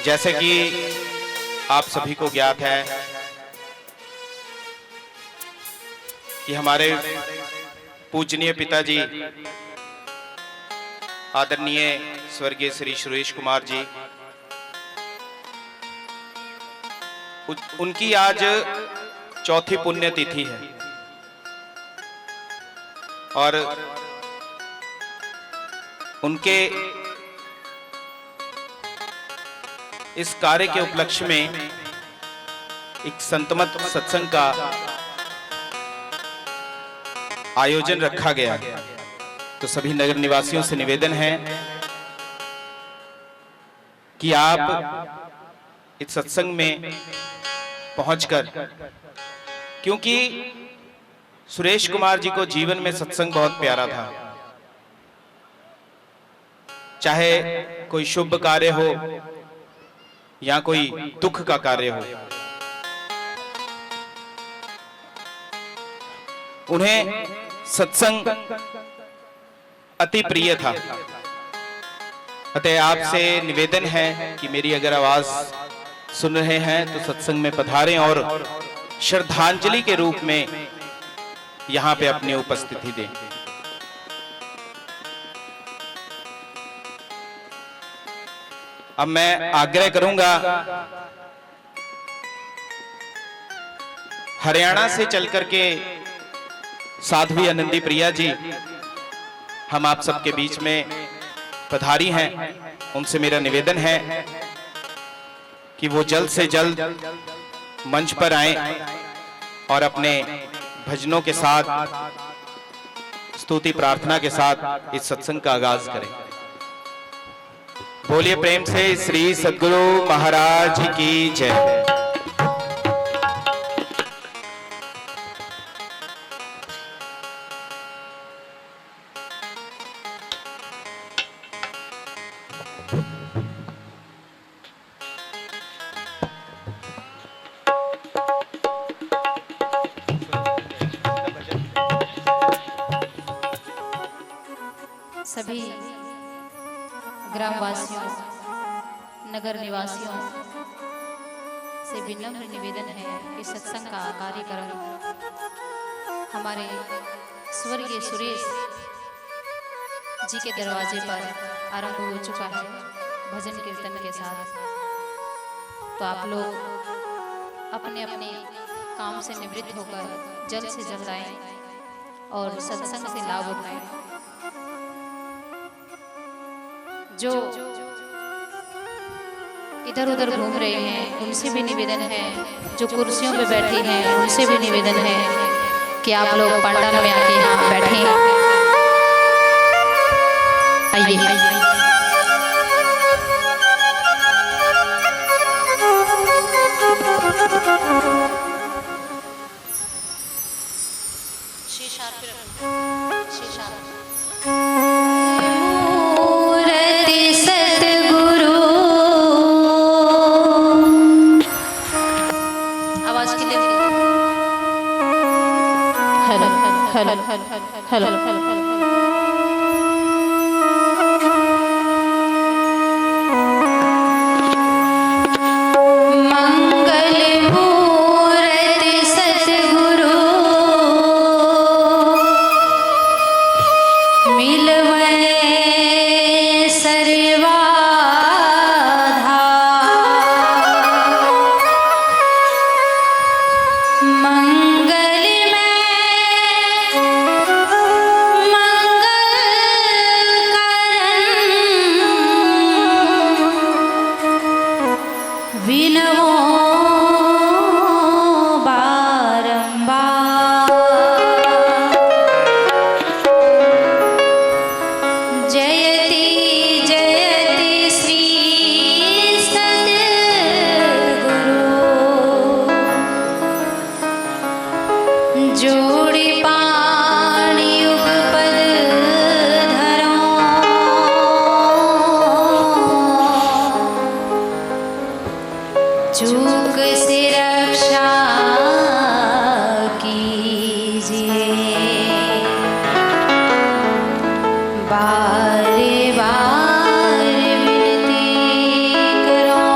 जैसे कि आप सभी को ज्ञात है कि हमारे पूजनीय पिताजी आदरणीय स्वर्गीय श्री सुरेश कुमार जी, उनकी आज चौथी पुण्यतिथि है और उनके इस कार्य के उपलक्ष्य में एक संतमत सत्संग का आयोजन रखा गया। तो सभी नगर निवासियों से निवेदन है कि आप इस सत्संग में पहुंचकर, क्योंकि सुरेश कुमार जी को जीवन में सत्संग बहुत प्यारा था। चाहे कोई शुभ कार्य हो या कोई दुख का कार्य हो, उन्हें सत्संग अति प्रिय था। अतः आपसे निवेदन है कि मेरी अगर आवाज सुन रहे हैं तो सत्संग में पधारें और श्रद्धांजलि के रूप में यहां पे अपनी उपस्थिति दें। अब मैं आग्रह करूंगा, हरियाणा से चलकर के साध्वी आनंदी प्रिया जी हम आप सबके बीच में पधारी हैं। उनसे मेरा निवेदन है कि वो जल्द से जल्द मंच पर आएं और अपने भजनों के साथ, स्तुति प्रार्थना के साथ इस सत्संग का आगाज करें। बोलिए प्रेम से श्री सद्गुरु महाराज की जय। सभी ग्रामवासियों, नगर निवासियों से विनम्र निवेदन है कि सत्संग का कार्यक्रम हमारे स्वर्गीय सुरेश जी के दरवाजे पर आरंभ हो चुका है भजन कीर्तन के साथ। तो आप लोग अपने अपने काम से निवृत्त होकर जल्द से जल्द आएं और सत्संग से लाभ उठाएं। जो इधर उधर घूम रहे हैं उनसे भी निवेदन है, जो कुर्सियों पे बैठी हैं उनसे भी निवेदन है कि आप लोग पंडाल में आके यहाँ बैठे। आइए शीशा पे रखो, शीशा हेलो मंगल मूर्ति सतगुरु मिलवे सर्वाधार। जोड़ी पानी उपपद धरो, चूक से रक्षा कीजिए, बार बार विनती करो।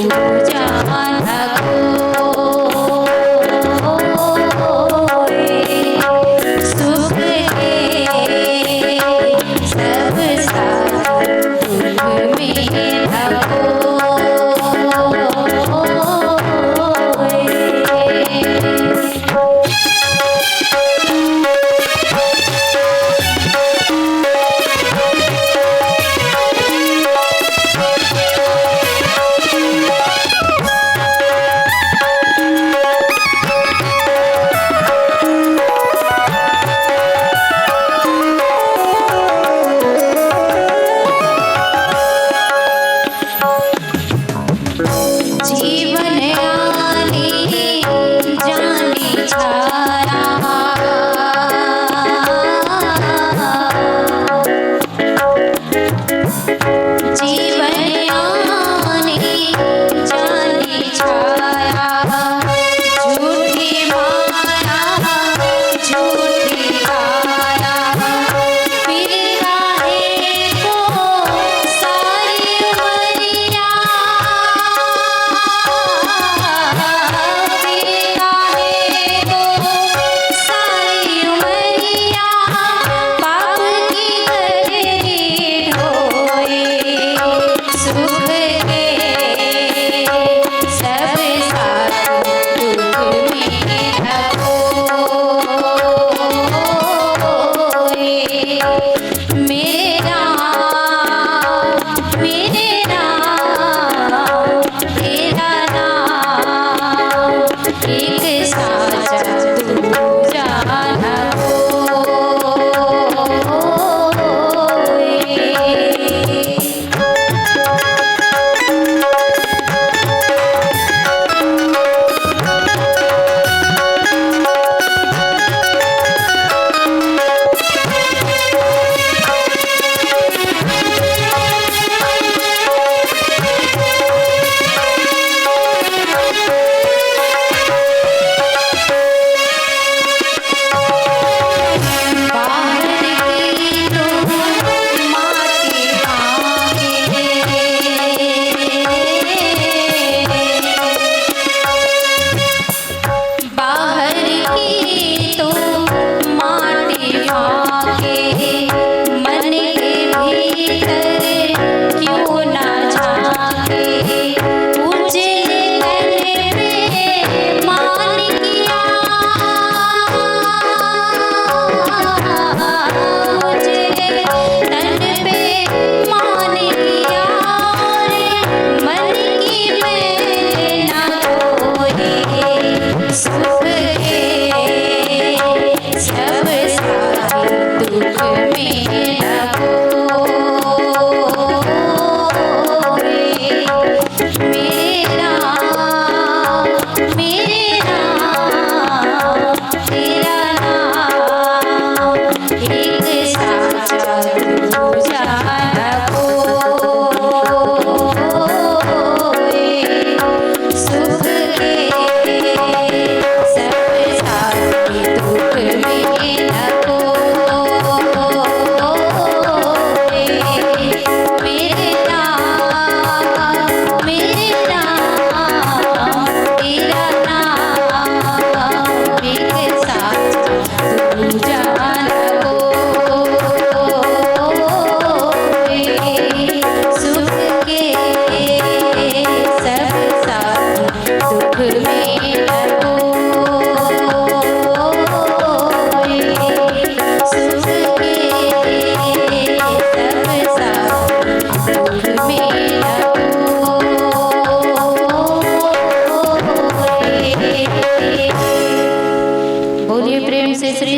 जाना कोई सुख के सब साथ दुख में न जीवन आने जाने छाया जीवन आने जाने छाया झूठी माया झूठी काया फिर काहे को सारी उमरिया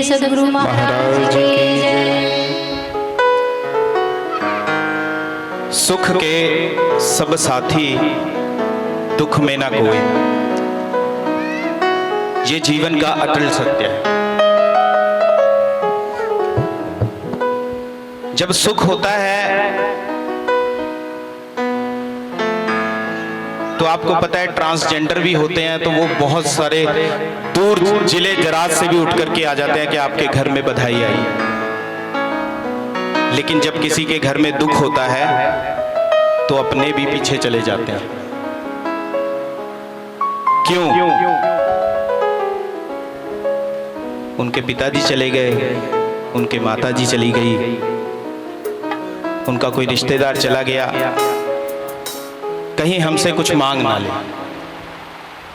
सदगुरु महाराज की जय। सुख के सब साथी दुख में ना कोई, ये जीवन का अटल सत्य है। जब सुख होता है तो आपको पता है ट्रांसजेंडर भी होते हैं, तो वो बहुत सारे दूर जिले जरात से भी उठ करके आ जाते हैं कि आपके घर में बधाई आई। लेकिन जब किसी के घर में दुख होता है तो अपने भी पीछे चले जाते हैं। क्यों? उनके पिताजी चले गए, उनके माताजी चली गई, उनका कोई रिश्तेदार चला गया, कहीं हमसे कुछ मांग ना ले।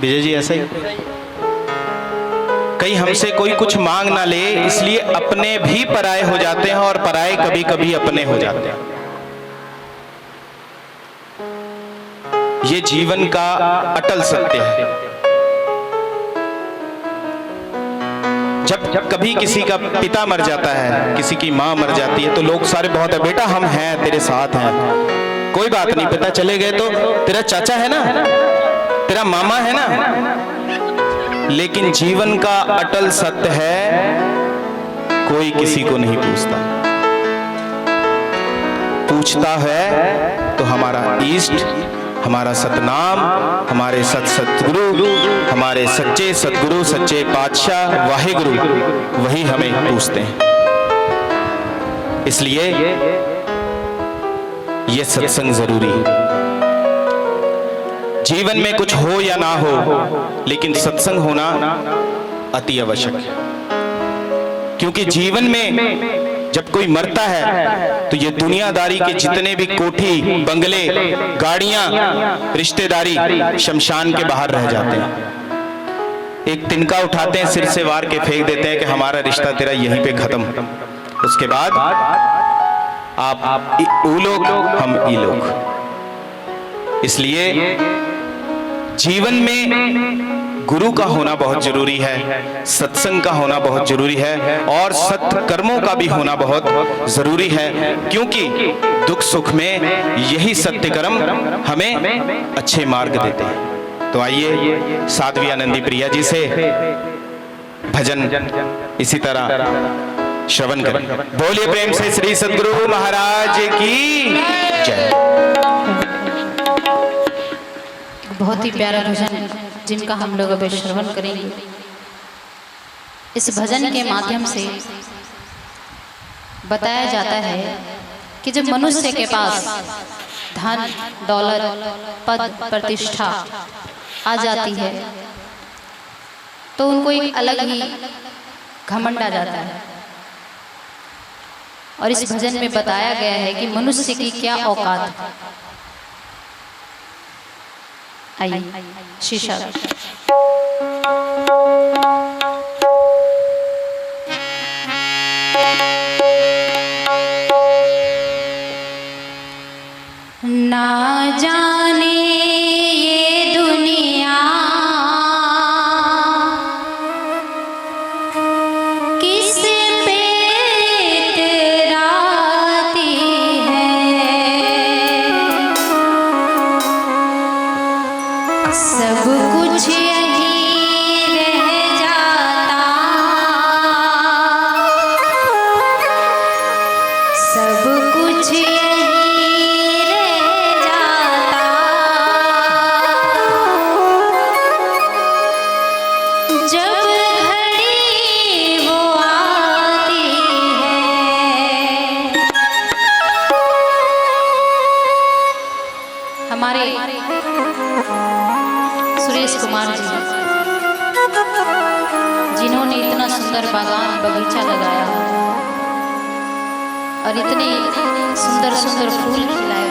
विजय जी ऐसा ही, कहीं हमसे कोई कुछ मांग ना ले, इसलिए अपने भी पराये हो जाते हैं और पराये कभी कभी अपने हो जाते हैं। ये जीवन का अटल सत्य है। जब कभी किसी का पिता मर जाता है, किसी की माँ मर जाती है, तो लोग सारे बहुत है, बेटा हम हैं तेरे साथ हैं, कोई बात नहीं, पिता चले गए तो तेरा चाचा है ना, तेरा मामा है ना। लेकिन जीवन का अटल सत्य है, कोई किसी को नहीं पूछता। पूछता है तो हमारा इष्ट, हमारा सतनाम, हमारे सतगुरु, हमारे सच्चे सतगुरु, सच्चे पातशाह वाहेगुरु, वही हमें पूछते हैं। इसलिए ये सत्संग जरूरी है। जीवन में कुछ हो या ना हो, लेकिन सत्संग होना अति आवश्यक है। क्योंकि जीवन में जब कोई मरता है तो ये दुनियादारी के जितने भी कोठी, बंगले, गाड़ियां, रिश्तेदारी शमशान के बाहर रह जाते हैं। एक तिनका उठाते हैं, सिर से वार के फेंक देते हैं कि हमारा रिश्ता तेरा यहीं पे खत्म। उसके बाद आप ऊ लोग, हम ई लोग। इसलिए जीवन में गुरु का होना बहुत जरूरी है, सत्संग का होना बहुत जरूरी है, और सत्कर्मों का भी होना बहुत जरूरी है। क्योंकि दुख सुख में यही सत्य कर्म हमें अच्छे मार्ग देते हैं। तो आइए साध्वी आनंदी प्रिया जी से भजन इसी तरह श्रवण करें। बोलिए प्रेम से श्री सद्गुरु महाराज की जय। बहुत ही प्यारा भजन है जिनका हम लोग अभी श्रवण करेंगे। इस भजन के माध्यम से बताया जाता है कि जब मनुष्य के पास धन, दौलत, पद, प्रतिष्ठा आ जाती है तो उनको एक अलग ही घमंड आ जाता है। और इस भजन में बताया गया है कि मनुष्य की क्या औकात है। आइए शीशा ना जाने ये दुनिया किस पे इतराती है, सब कुछ यही रह जाता, सब कुछ यही रह जाता, जब घड़ी वो आती है। हमारे सुरेश कुमार जी, जिन्होंने इतना सुंदर बागान बगीचा लगाया और इतने सुंदर सुंदर फूल खिलाए,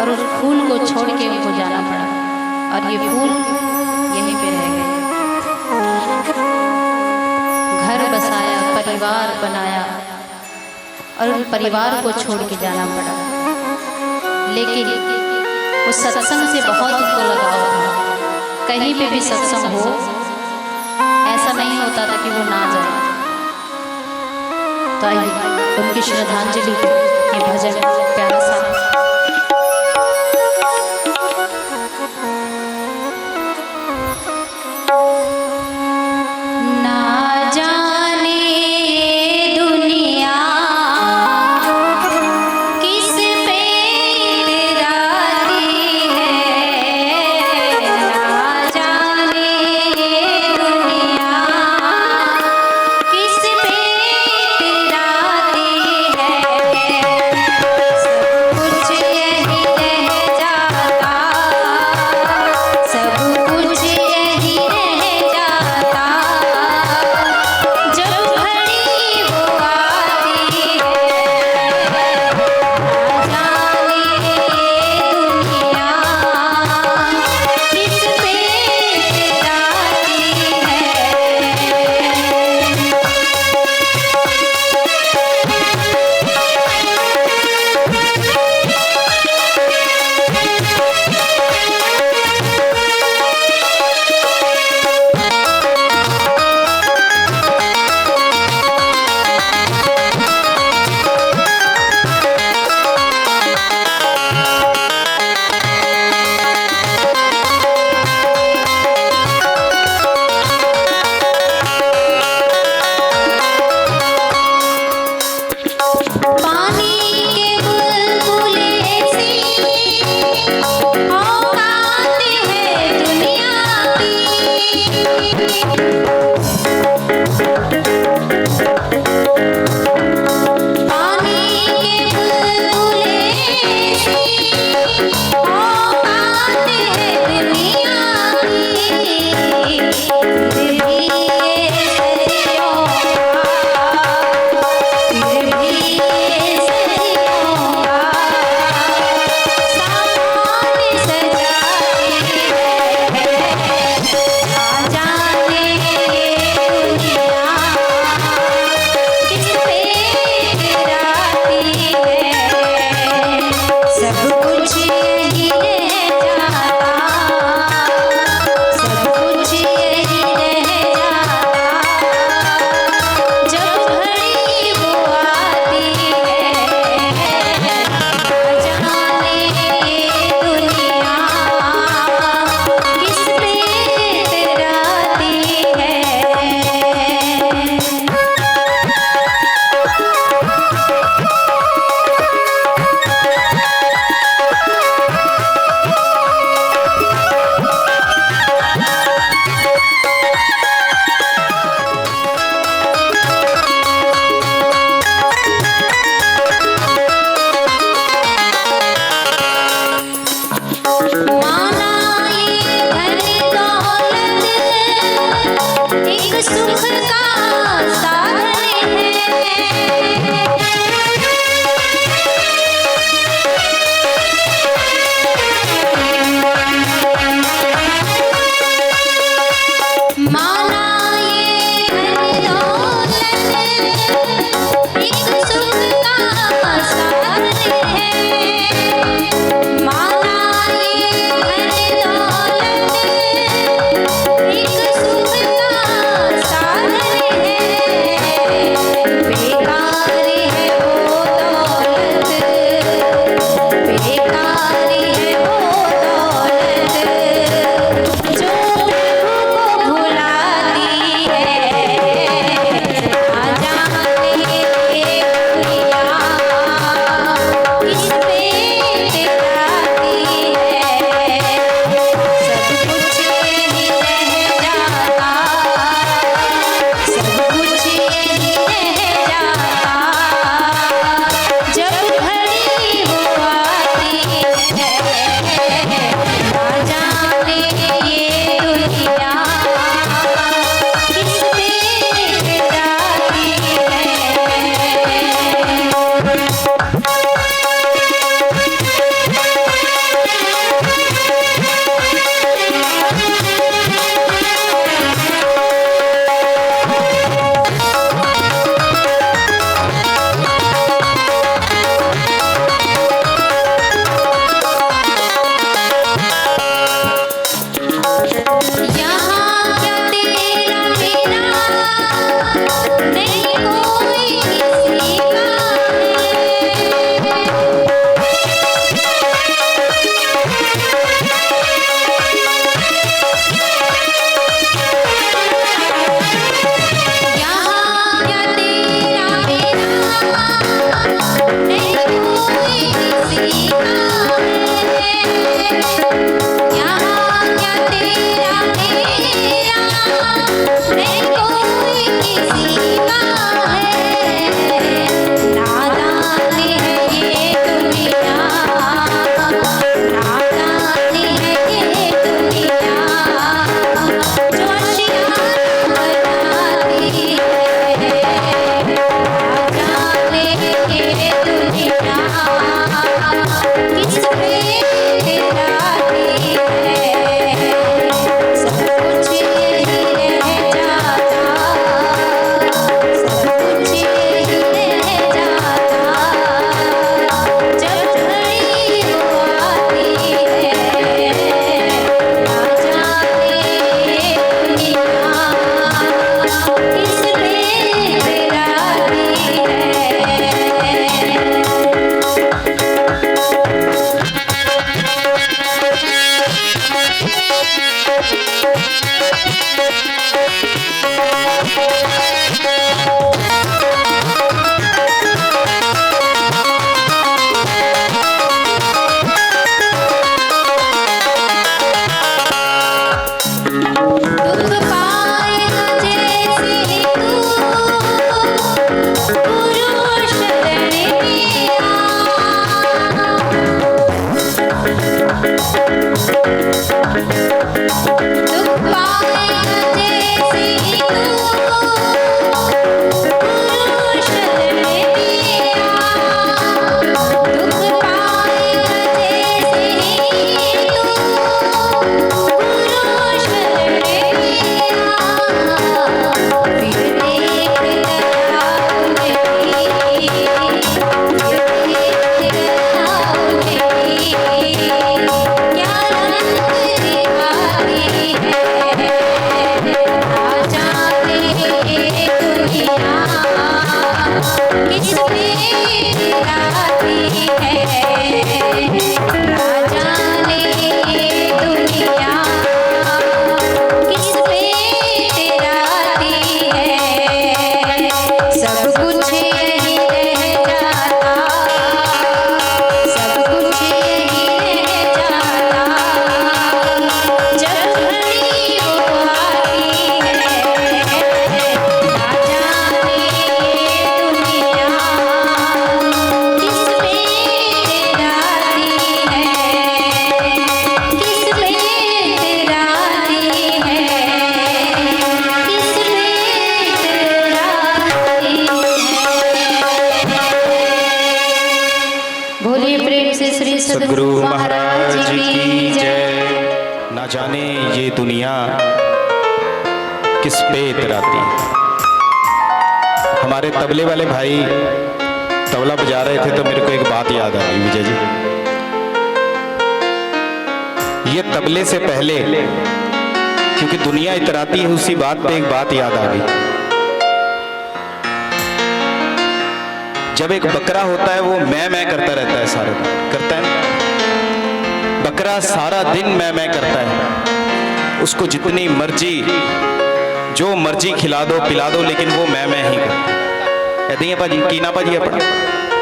और उस फूल को छोड़ के उनको जाना पड़ा, और ये फूल यहीं पे रह गए। घर बसाया, परिवार बनाया, और उन परिवार को छोड़ के जाना पड़ा। लेकिन उस सत्संग से बहुत उनको लगाव था। कहीं पे भी सत्संग हो, ऐसा नहीं होता था कि वो ना जाए। तो आइए उनकी श्रद्धांजलि ये भजन प्यारा सा। ना जाने दुनिया किस पे इतराती है, ना जाने दुनिया किस पे इतराती है, सब कुछ सदगुरु महाराज की जय। ना जाने ये दुनिया किस पे इतराती। हमारे तबले वाले भाई तबला बजा रहे थे तो मेरे को एक बात याद आ गई विजय जी। ये तबले से पहले क्योंकि दुनिया इतराती है, उसी बात पे एक बात याद आ गई। जब एक बकरा होता है वो मैं करता रहता है, सारा दिन करता है। बकरा सारा दिन मैं करता है, उसको जितनी मर्जी जो मर्जी खिला दो पिला दो, लेकिन वो मैं ही करता। ऐसे ही भाजी की ना भाजी अपना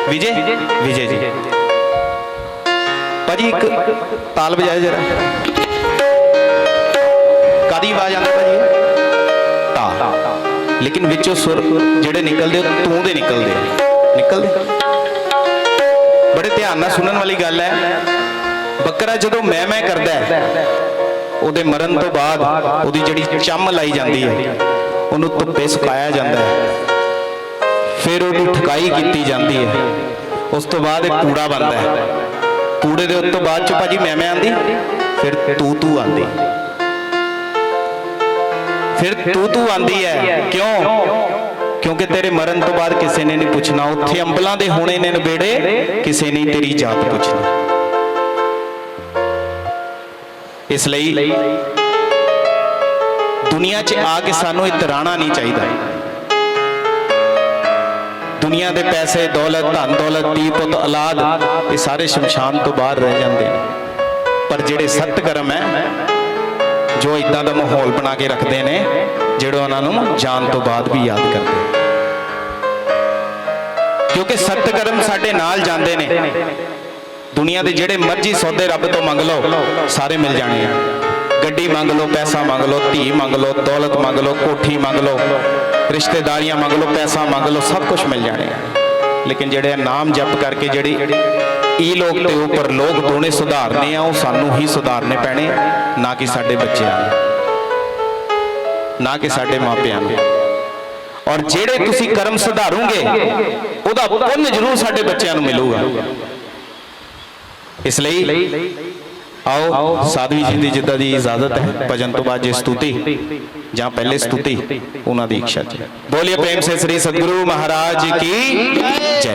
विजय विजय जी भाजी एक ताल बजाए जरा। कादी आवाज आती भाजी ता, लेकिन विचों सुर जेड़े निकलते तू दे निकलते बड़े ध्यान ना सुनने वाली गल है। बकरा जो मैं करता है ਉਹਦੇ मरण तो बाद ਉਹਦੀ ਜਿਹੜੀ ਚੰਮ लाई जाती है, ਉਹਨੂੰ ਧੁੱਪੇ ਸੁਕਾਇਆ ਜਾਂਦਾ है, फिर ਉਹਦੀ ਠਕਾਈ ਕੀਤੀ ਜਾਂਦੀ है, उस तो बाद एक कूड़ा बनता है। कूड़े ਦੇ ਉੱਤੋਂ ਬਾਅਦ ਚ ਭਾਜੀ ਮੈਂ ਆਂਦੀ, फिर तू आंदी, फिर तू आंदी है। क्यों? क्योंकि तेरे मरण तो बाद किसी ने नहीं पूछना, उत्थे अंबलों के होने ने नबेड़े, किसी ने तेरी जात पूछनी। इसलिए दुनिया च आके सानू इतराना नहीं चाहिए। दुनिया के पैसे दौलत धन दौलत धी पुत औलाद ये सारे शमशान तो बाहर रह जाते हैं, पर जेड़े सत्कर्म है जो इदा का माहौल बना के रखते हैं, जेड़े उन्होंने जान तो बाद भी याद करते हैं। क्योंकि सत्कर्म साडे नाल जाते हैं। दुनिया के जेड़े मर्जी सौदे रब तो मंग लो सारे मिल जाने हैं। गड्डी मंग लो, पैसा मंग लो, धी मंग लो, दौलत मंग लो, कोठी मंग लो, रिश्तेदारियां मंग लो, पैसा मंग लो, सब कुछ मिल जाने हैं। लेकिन जेड़े नाम जप करके जेड़ी ई लोग ते ऊपर लोग दोने सुधारने हैं, वो सानू ही सुधारने पैने, ना कि साडे बच्चों, ना कि साडे मापियां। और जेड़े तुसी कर्म सुधारोगे उहदा पुण्य जरूर साडे बच्चों नूं मिलूगा। इसलिए आओ साधवी जी की जिदा की इजाजत है, भजन तो बाद जो स्तुति जहाँ पहले स्तुति उन्हों की इच्छा है। बोलिए प्रेम से श्री सदगुरु महाराज की जय।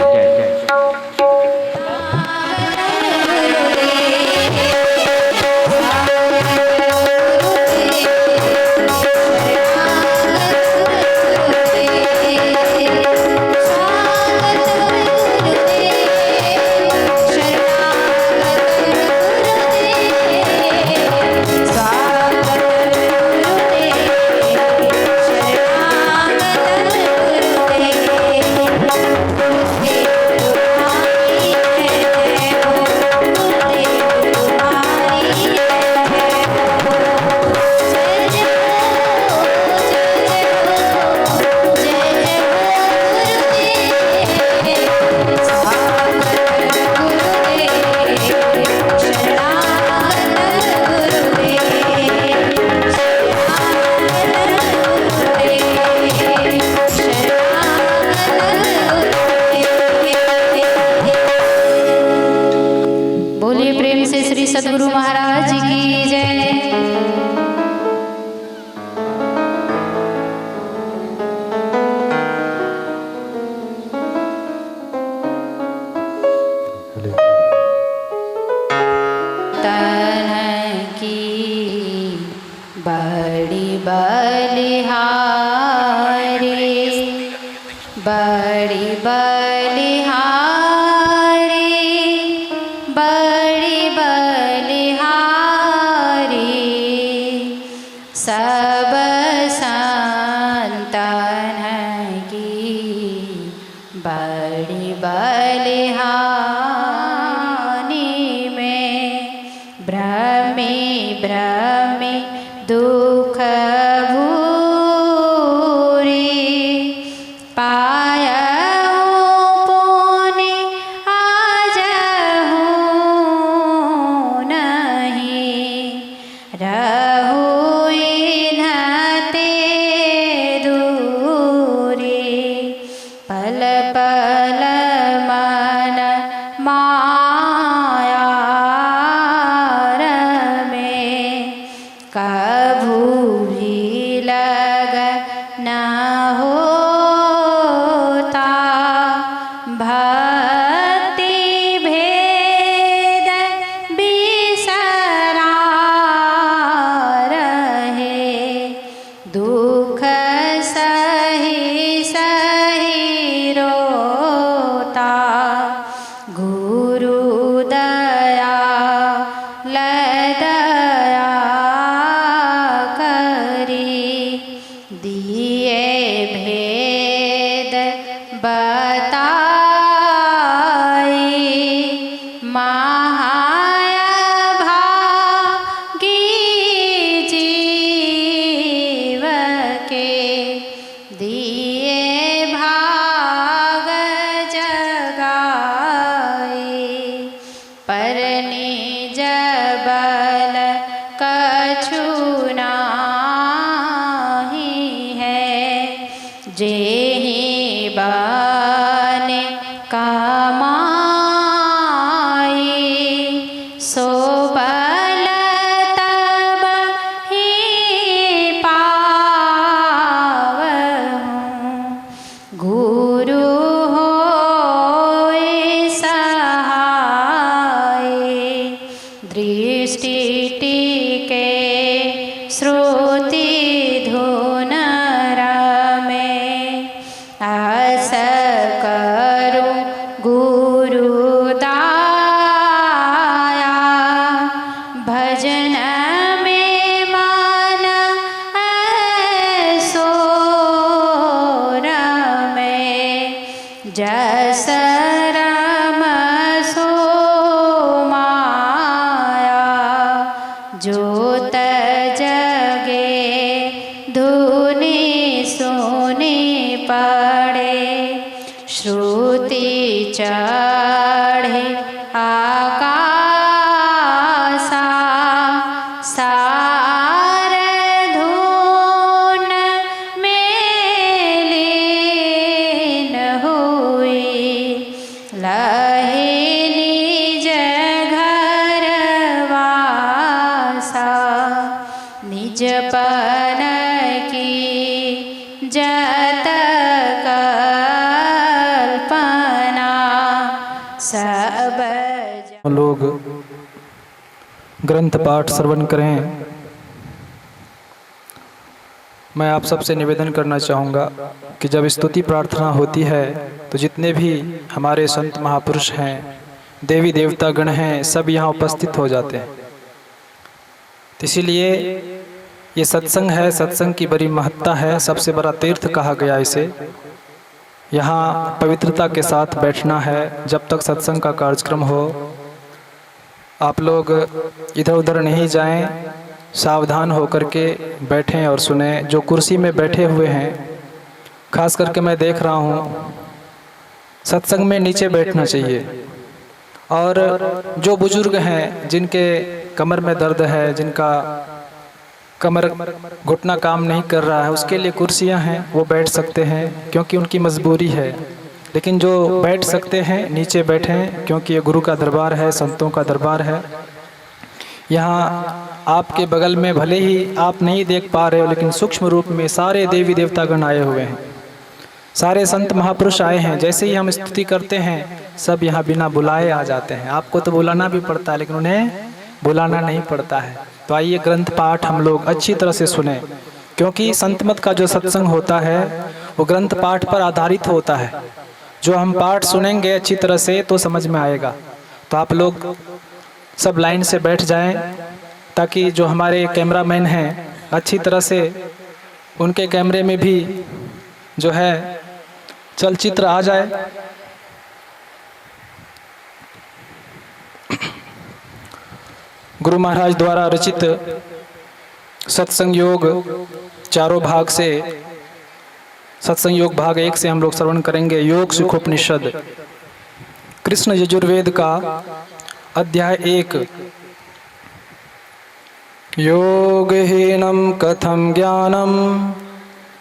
बड़ी बलिहारी बड़ी बलिहारी बड़ी बलिहारी सब संतन की बड़ी बलिहारी में भ्रमे भ्रमे दुख भूरी पायऊँ पुनि आजहूँ नहीं रहूँ इन्हते दूरी पल पल मन माया में कभू भी लग न होता भक्ति भेद बिसरा रहे दुख सही सही रोता गुरु दया लदया करी दिए भेद बताई महाया भागी जीव के दिए भाग जगाई पर निज बल कछु नाही है जेहि बने कमाई सो बल तब ही पावहूँ गुरु होए सहाय दृष्टि टिके श्रुति धुन रमे आस करूं गुरु दाया भजन में मन ऐसो रमे जस रम सो माया जोत जगे धुनि सुनि पड़े श्रुति चढ़े आकाशा सार धुन में लीन हुई लहे निज घर वासा निज पन की जत कल्पना सब लोग ग्रंथ पाठ श्रवण करें। मैं आप सबसे निवेदन करना चाहूँगा कि जब स्तुति प्रार्थना होती है तो जितने भी हमारे संत महापुरुष हैं, देवी देवता गण हैं, सब यहाँ उपस्थित हो जाते हैं। तो इसीलिए ये सत्संग है, सत्संग की बड़ी महत्ता है, सबसे बड़ा तीर्थ कहा गया इसे। यहाँ पवित्रता के साथ बैठना है। जब तक सत्संग का कार्यक्रम हो आप लोग इधर उधर नहीं जाएं, सावधान होकर के बैठें और सुने। जो कुर्सी में बैठे हुए हैं, खास करके मैं देख रहा हूँ सत्संग में नीचे बैठना चाहिए। और जो बुजुर्ग हैं, जिनके कमर में दर्द है, जिनका कमर घुटना काम नहीं कर रहा है, उसके लिए कुर्सियां हैं, वो बैठ सकते हैं क्योंकि उनकी मजबूरी है। लेकिन जो बैठ सकते हैं नीचे बैठें, क्योंकि ये गुरु का दरबार है, संतों का दरबार है। यहाँ आपके बगल में भले ही आप नहीं देख पा रहे हो, लेकिन सूक्ष्म रूप में सारे देवी देवतागण आए हुए हैं, सारे संत महापुरुष आए हैं। जैसे ही हम स्तुति करते हैं सब यहाँ बिना बुलाए आ जाते हैं। आपको तो बुलाना भी पड़ता है, लेकिन उन्हें बुलाना नहीं पड़ता है। तो आइए ग्रंथ पाठ हम लोग अच्छी तरह से सुने, क्योंकि संत मत का जो सत्संग होता है वो ग्रंथ पाठ पर आधारित होता है। जो हम पाठ सुनेंगे अच्छी तरह से तो समझ में आएगा। तो आप लोग सब लाइन से बैठ जाएं, ताकि जो हमारे कैमरामैन हैं अच्छी तरह से उनके कैमरे में भी जो है चलचित्र आ जाए। गुरु महाराज द्वारा रचित सत्संग योग चारों भाग से सत्संग योग भाग 1 से हम लोग श्रवण करेंगे। योग सुखोपनिषद कृष्ण यजुर्वेद का अध्याय 1। योगहीनं कथं ज्ञानं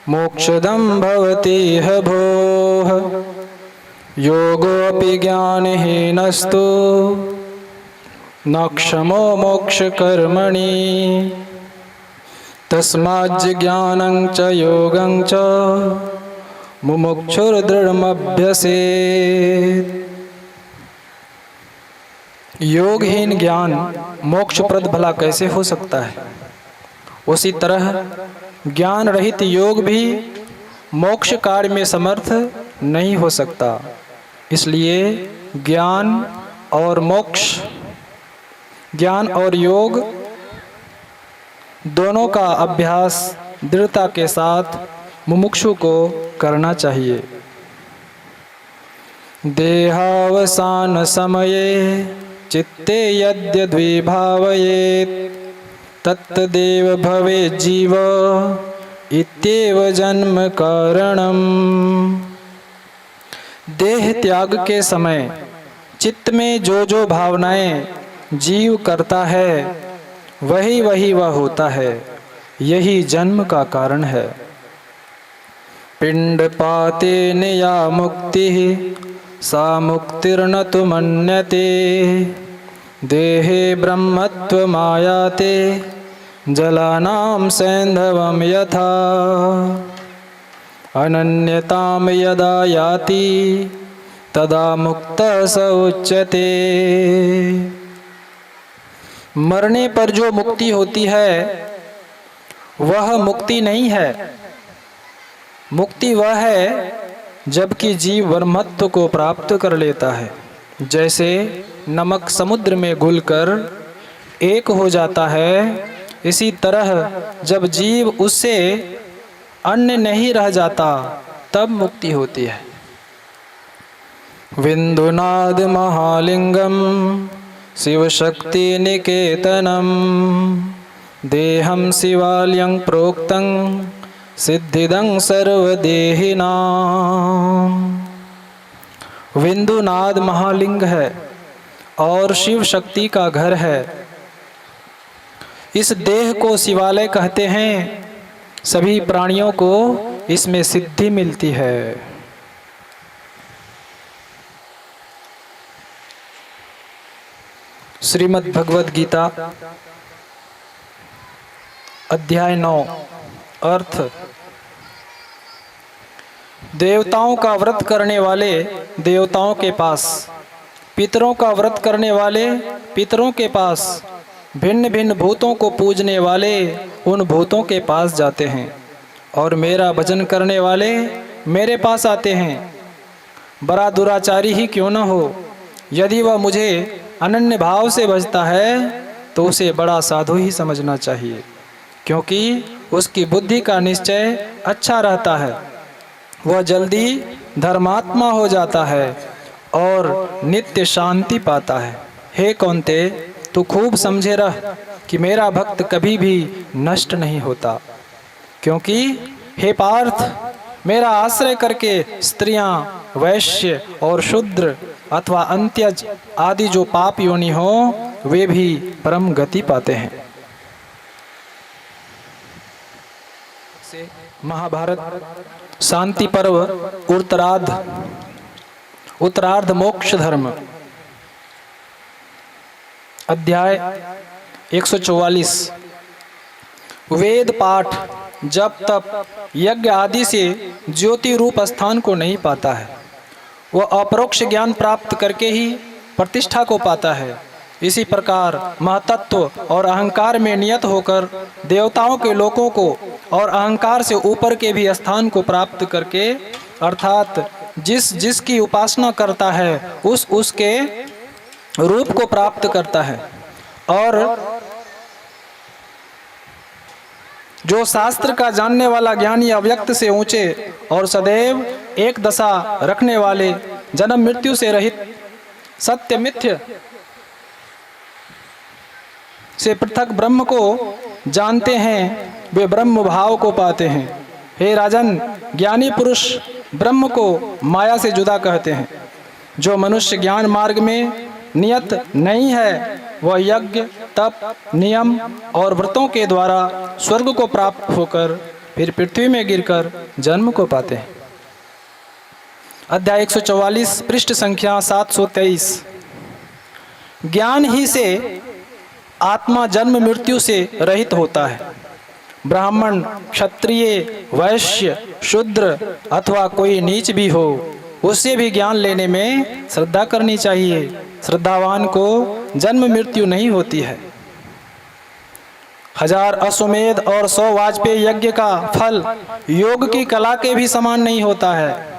मोक्षदं भवति ह भोः योगोऽपि ज्ञानहीनस्तु न क्षमो मोक्षकर्मणि तस्माज्ज्ञानं च योगं च मुमुक्षुर्दृढमभ्यसेत्। योगहीन ज्ञान मोक्षप्रद भला कैसे हो सकता है, उसी तरह ज्ञान रहित योग भी मोक्ष कार्य में समर्थ नहीं हो सकता। इसलिए ज्ञान और मोक्ष, ज्ञान और योग दोनों का अभ्यास दृढ़ता के साथ मुमुक्षु को करना चाहिए। देहावसान समये चित्ते यद्यद्विभावयेत् तत्तदेव भवेत् जीव इत्येव जन्म कारणम्। देह त्याग के समय चित्त में जो भावनाएं जीव करता है वही वह होता है, यही जन्म का कारण है। पिंडपातेन या मुक्तिः सा मुक्तिर्न तु मन्यते देहे ब्रह्मत्वमायाते जलानां सैन्धवं यथा अनन्यतां यदा याति तदा मुक्तः स उच्यते। मरने पर जो मुक्ति होती है वह मुक्ति नहीं है। मुक्ति वह है जबकि जीव ब्रह्मत्व को प्राप्त कर लेता है। जैसे नमक समुद्र में घुलकर एक हो जाता है, इसी तरह जब जीव उससे अन्य नहीं रह जाता तब मुक्ति होती है। विंदुनाद महालिंगम शिवशक्ति निकेतनम देहं शिवालयं प्रोक्तं सिद्धिदं सर्वदेहिनां। विंदुनाद महालिंग है और शिव शक्ति का घर है। इस देह को शिवालय कहते हैं। सभी प्राणियों को इसमें सिद्धि मिलती है। श्रीमद् भगवद गीता अध्याय 9 अर्थ। देवताओं का व्रत करने वाले देवताओं के पास, पितरों का व्रत करने वाले पितरों के पास, भिन्न भिन्न भूतों को पूजने वाले उन भूतों के पास जाते हैं और मेरा भजन करने वाले मेरे पास आते हैं। बड़ा दुराचारी ही क्यों न हो, यदि वह मुझे अनन्य भाव से भजता है तो उसे बड़ा साधु ही समझना चाहिए, क्योंकि उसकी बुद्धि का निश्चय अच्छा रहता है। वह जल्दी धर्मात्मा हो जाता है और नित्य शांति पाता है। हे कौन्ते, तू खूब समझे रह कि मेरा भक्त कभी भी नष्ट नहीं होता, क्योंकि हे पार्थ, मेरा आश्रय करके स्त्रियां, वैश्य और शूद्र अथवा अंत्यज आदि जो पाप योनि हो वे भी परम गति पाते हैं। महाभारत शांति पर्व उत्तरार्ध मोक्ष धर्म अध्याय 144। वेद पाठ जब तप यज्ञ आदि से ज्योति रूप स्थान को नहीं पाता है, वह अपरोक्ष ज्ञान प्राप्त करके ही प्रतिष्ठा को पाता है। इसी प्रकार महतत्व और अहंकार में नियत होकर देवताओं के लोकों को और अहंकार से ऊपर के भी स्थान को प्राप्त करके, अर्थात जिसकी उपासना करता है उसके रूप को प्राप्त करता है। और जो शास्त्र का जानने वाला ज्ञानी अव्यक्त से ऊंचे और सदैव एक दशा रखने वाले, जन्म मृत्यु से रहित, सत्य मिथ्य से पृथक ब्रह्म को जानते हैं, वे ब्रह्म भाव को पाते हैं। हे राजन, ज्ञानी पुरुष ब्रह्म को माया से जुदा कहते हैं। जो मनुष्य ज्ञान मार्ग में नियत नहीं है वह यज्ञ, तप, नियम और व्रतों के द्वारा स्वर्ग को प्राप्त होकर फिर पृथ्वी में गिरकर जन्म को पाते हैं। अध्याय 144 पृष्ठ संख्या 723। ज्ञान ही से आत्मा जन्म मृत्यु से रहित होता है। ब्राह्मण, क्षत्रिय, वैश्य, शूद्र अथवा कोई नीच भी हो, उससे भी ज्ञान लेने में श्रद्धा करनी चाहिए। श्रद्धावान को जन्म मृत्यु नहीं होती है। 1000 अश्वमेध और 100 वाजपेयी यज्ञ का फल योग की कला के भी समान नहीं होता है।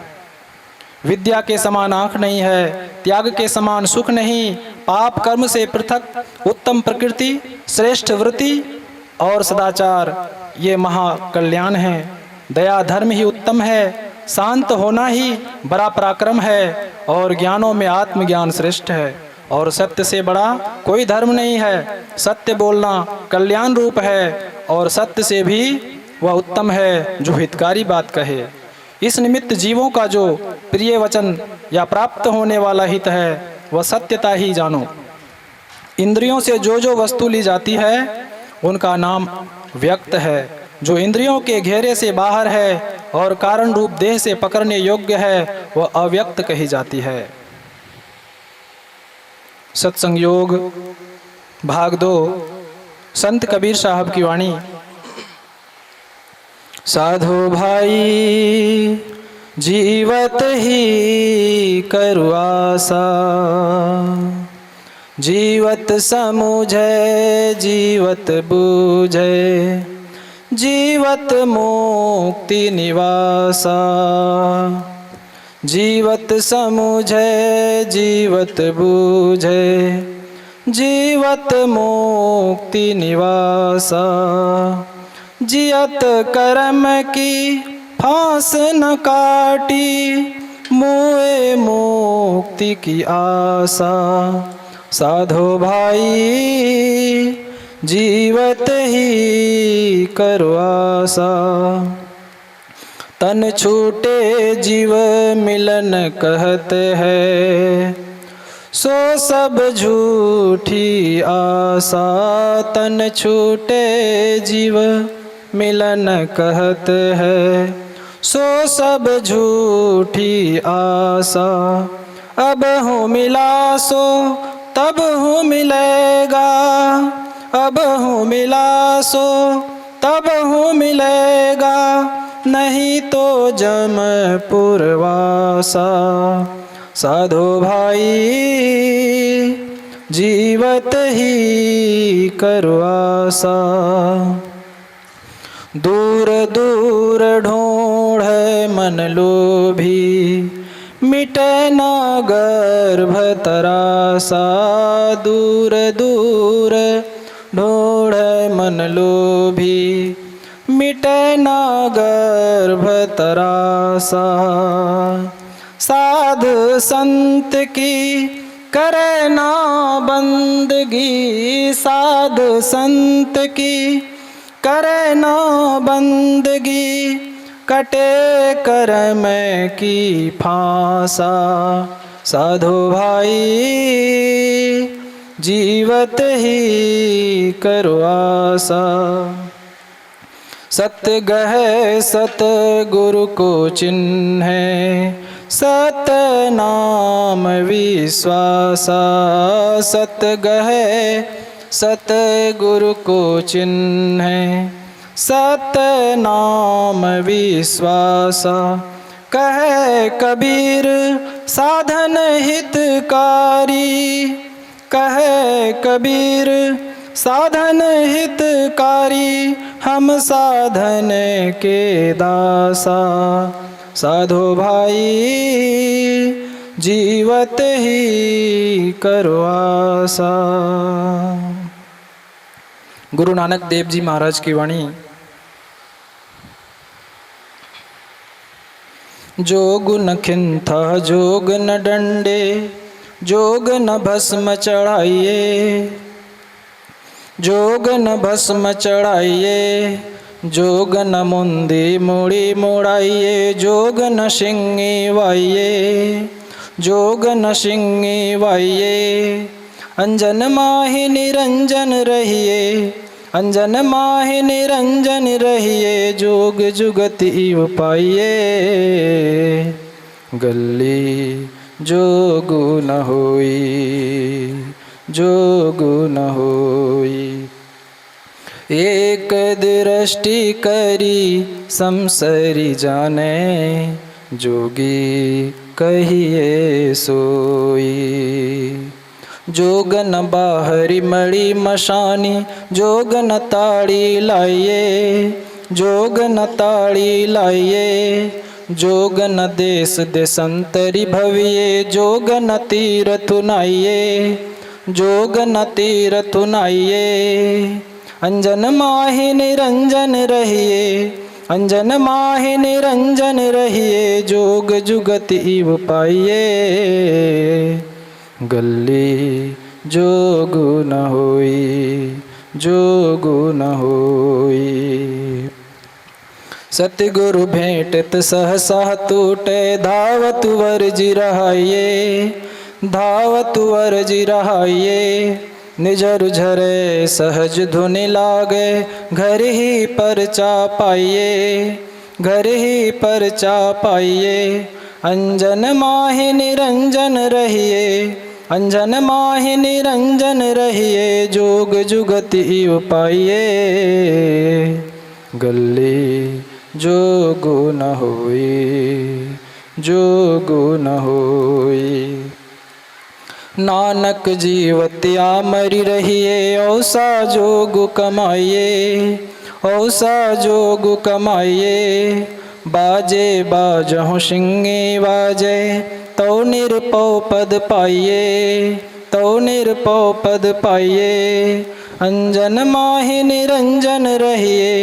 विद्या के समान आँख नहीं है, त्याग के समान सुख नहीं, पाप कर्म से पृथक उत्तम प्रकृति, श्रेष्ठ वृत्ति और सदाचार ये महाकल्याण है। दया धर्म ही उत्तम है, शांत होना ही बड़ा पराक्रम है और ज्ञानों में आत्मज्ञान श्रेष्ठ है। और सत्य से बड़ा कोई धर्म नहीं है। सत्य बोलना कल्याण रूप है और सत्य से भी वह उत्तम है जो हितकारी बात कहे। इस निमित्त जीवों का जो प्रिय वचन या प्राप्त होने वाला हित है वह सत्यता ही जानो। इंद्रियों से जो वस्तु ली जाती है उनका नाम व्यक्त है। जो इंद्रियों के घेरे से बाहर है और कारण रूप देह से पकड़ने योग्य है वह अव्यक्त कही जाती है। सत्संग योग भाग 2 संत कबीर साहब की वाणी। साधो भाई जीवत ही करु आसा, जीवत समुझे जीवत बूझे, जीवत मुक्ति निवासा। जीवत समुझे जीवत बूझे, जीवत मुक्ति निवासा। जियत कर्म की फांस न काटी, मोए मुक्ति की आशा। साधो भाई जीवत ही करो आशा, तन छूटे जीव मिलन कहते हैं, सो सब झूठी आशा। तन छूटे जीव मिलन कहते हैं, सो सब झूठी आशा। अब हूँ मिला सो तब हूँ मिलेगा, अब हूँ मिला सो तब हूँ मिलेगा, नहीं तो जमपुर वासा। साधो भाई जीवत ही करो आशा। दूर दूर ढूंढ मन लोभी, मिटे ना गर्भ तरासा। दूर दूर ढूंढ मन लोभी, मिटे ना गर्भ तरासा। साध संत की करे ना बंदगी, साध संत की करे ना बंदगी, कटे कर्म की फांसा। साधो भाई जीवत ही करो आशा। सत्य गहे सत गुरु को चिन्ह, सत नाम विश्वासा। सत गहे सत गुरु को चिन्ह, सत नाम विश्वासा। कहे कबीर साधन हितकारी, कहे कबीर साधन हितकारी हम साधन के दासा। साधो भाई जीवत ही करो आसा। गुरु नानक देव जी महाराज की वाणी। जोग न खिंथा जोग न डंडे, जोग न भस्म चढ़ाइए। जोग न भस्म चढ़ाइए, जोग न मुंदी मुड़ी मुड़ाइए। जोग न सिंगी वाइये, जोग न सिंगी वाइये। अंजन माहि निरंजन रहिए, अंजन माहि निरंजन रहिए। जोग जुगत इव पाइये, गली जोगु न होई, जोगु न होई। एक दृष्टि करी समसरी जाने, जोगी कहिए सोई। जोगन बाहरी मड़ी मशानी, जोगन ताड़ी लाइए। जोगन ताड़ी लाइए, जोगन देश देशंतरी भविये। जोगन तीर्थ नाइये, जोगन तीर्थ नाइये। अंजन माहि निरंजन रहिए, अंजन माहि निरंजन रहिए। जोग जुगत इव पाइये, गली जोगु न होई, जोगु न होई। सतगुरु भेंटत सहसा टूटे, धावत वर्जि रहाइये, धावत वर्जि रहाइये। निजर झरे सहज धुनि लागे, घर ही परचा पाइये, घर ही परचा पाइये। अंजन माहि निरंजन रहिए, अंजन माहि निरंजन रहिए। जोग जुगत इव पाइये, गली जोगु न होई, जोगु न होई। नानक जीवत्या मरि रहिए, औसा जोगु कमाइये, औसा जोगु कमाइये। बाजे बाजहु सिंगे बाजे, तो निरपौ पद पाइये, तो निरपौ पद पाइये। अंजन माहि निरंजन रहिए,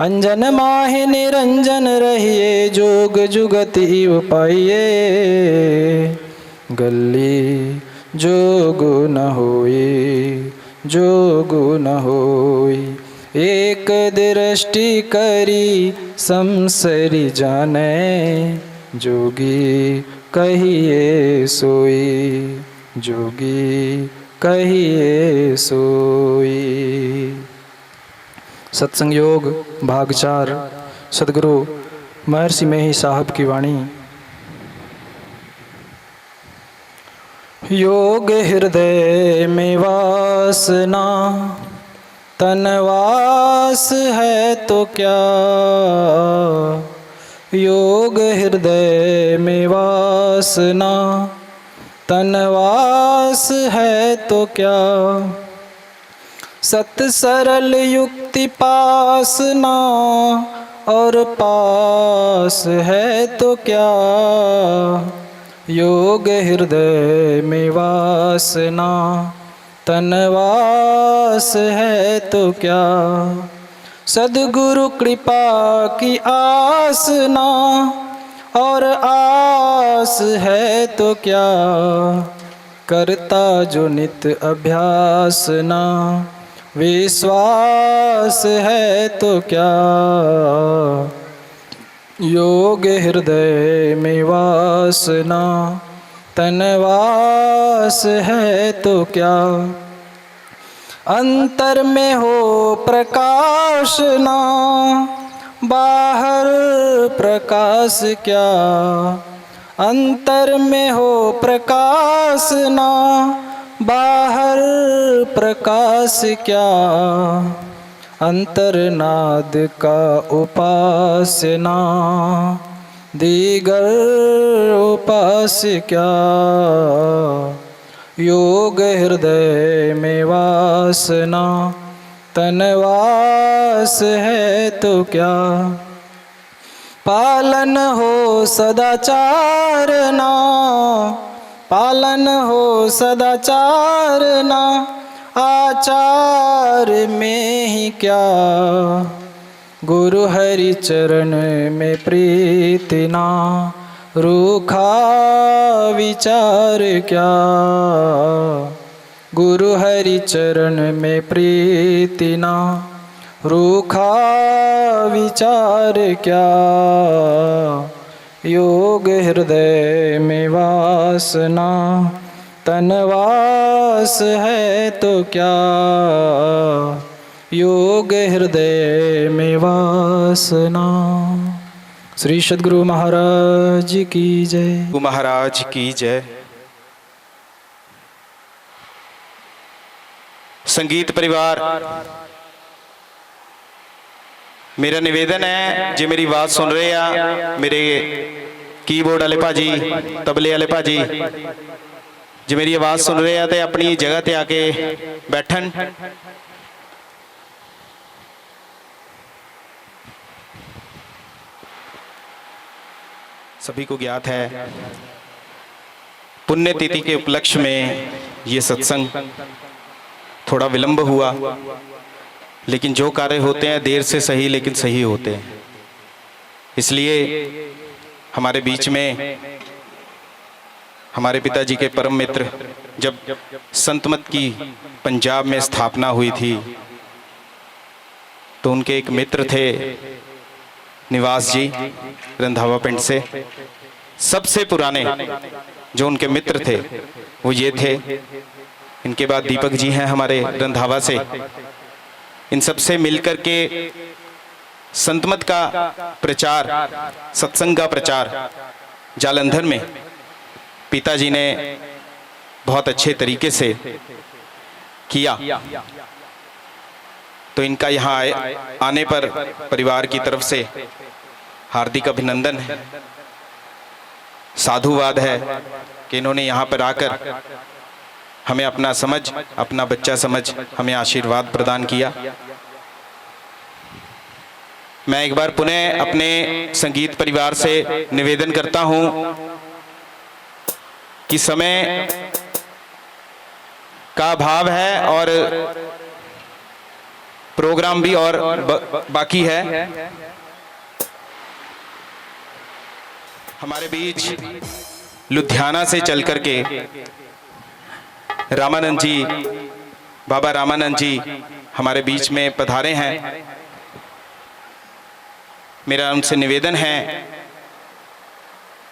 अंजन माहि निरंजन रहिए। जोग जुगत इव पाइये, गली जोगु न होई, जोगु न होई। एक दृष्टि करी समसरी जाने, जोगी कहिए सोई, जोगी कहिए सोई। सत्संग योग भाग 4 सदगुरु महर्षि मेही साहब की वाणी। योग हृदय में वासना, तनवास है तो क्या। योग हृदय में वासना, तनवास है तो क्या। सत सरल युक्ति पासना, और पास है तो क्या। योग हृदय में वासना, तनवास है तो क्या। सद्गुरु कृपा की आसना, और आस है तो क्या। करता जो नित अभ्यास ना, विश्वास है तो क्या। योग हृदय में वासना, तनवास है तो क्या। अंतर में हो प्रकाश ना, बाहर प्रकाश क्या। अंतर में हो प्रकाश ना, बाहर प्रकाश क्या। अंतरनाद का उपासना, दीगर उपास क्या। योग हृदय में वासना, तनवास है तो क्या। पालन हो सदाचार ना, पालन हो सदाचार ना, आचार में ही क्या। गुरु हरि चरण में प्रीति ना, रूखा विचार क्या। गुरु हरि चरण में प्रीति ना, रूखा विचार क्या। योग हृदय में वासना, तनवास है तो क्या। योग हृदय में वासना। श्री सद्गुरु महाराज की जय। गुरु महाराज की जय। संगीत परिवार, मेरा निवेदन है जे मेरी बात सुन रहे आ, मेरे कीबोर्ड वाले भाजी, तबले वाले भाजी, जे मेरी आवाज सुन रहे आ तो अपनी जगह ते आके बैठन। सभी को ज्ञात है पुण्यतिथि के उपलक्ष्य में ये सत्संग थोड़ा विलंब हुआ, लेकिन जो कार्य होते हैं देर से सही लेकिन सही होते हैं। इसलिए हमारे बीच में हमारे पिताजी के परम मित्र, जब संत मत की पंजाब में स्थापना हुई थी तो उनके एक मित्र थे निवास जी रंधावा पिंड से। सबसे पुराने जो उनके मित्र थे वो ये थे। इनके बाद दीपक जी हैं हमारे रंधावा से। इन सबसे मिलकर के संतमत का प्रचार, सत्संग का प्रचार जालंधर में पिताजी ने बहुत अच्छे तरीके से किया। तो इनका यहाँ आने पर परिवार की तरफ से हार्दिक अभिनंदन है। साधुवाद है कि इन्होंने यहाँ पर आकर हमें अपना समझ, अपना बच्चा समझ हमें आशीर्वाद प्रदान किया। मैं एक बार पुनः अपने संगीत परिवार से निवेदन करता हूं कि समय का अभाव है और प्रोग्राम भी और बाकी है। हमारे बीच लुधियाना से चल करके रामानंद जी, बाबा रामानंद जी हमारे बीच में पधारे हैं। मेरा उनसे निवेदन है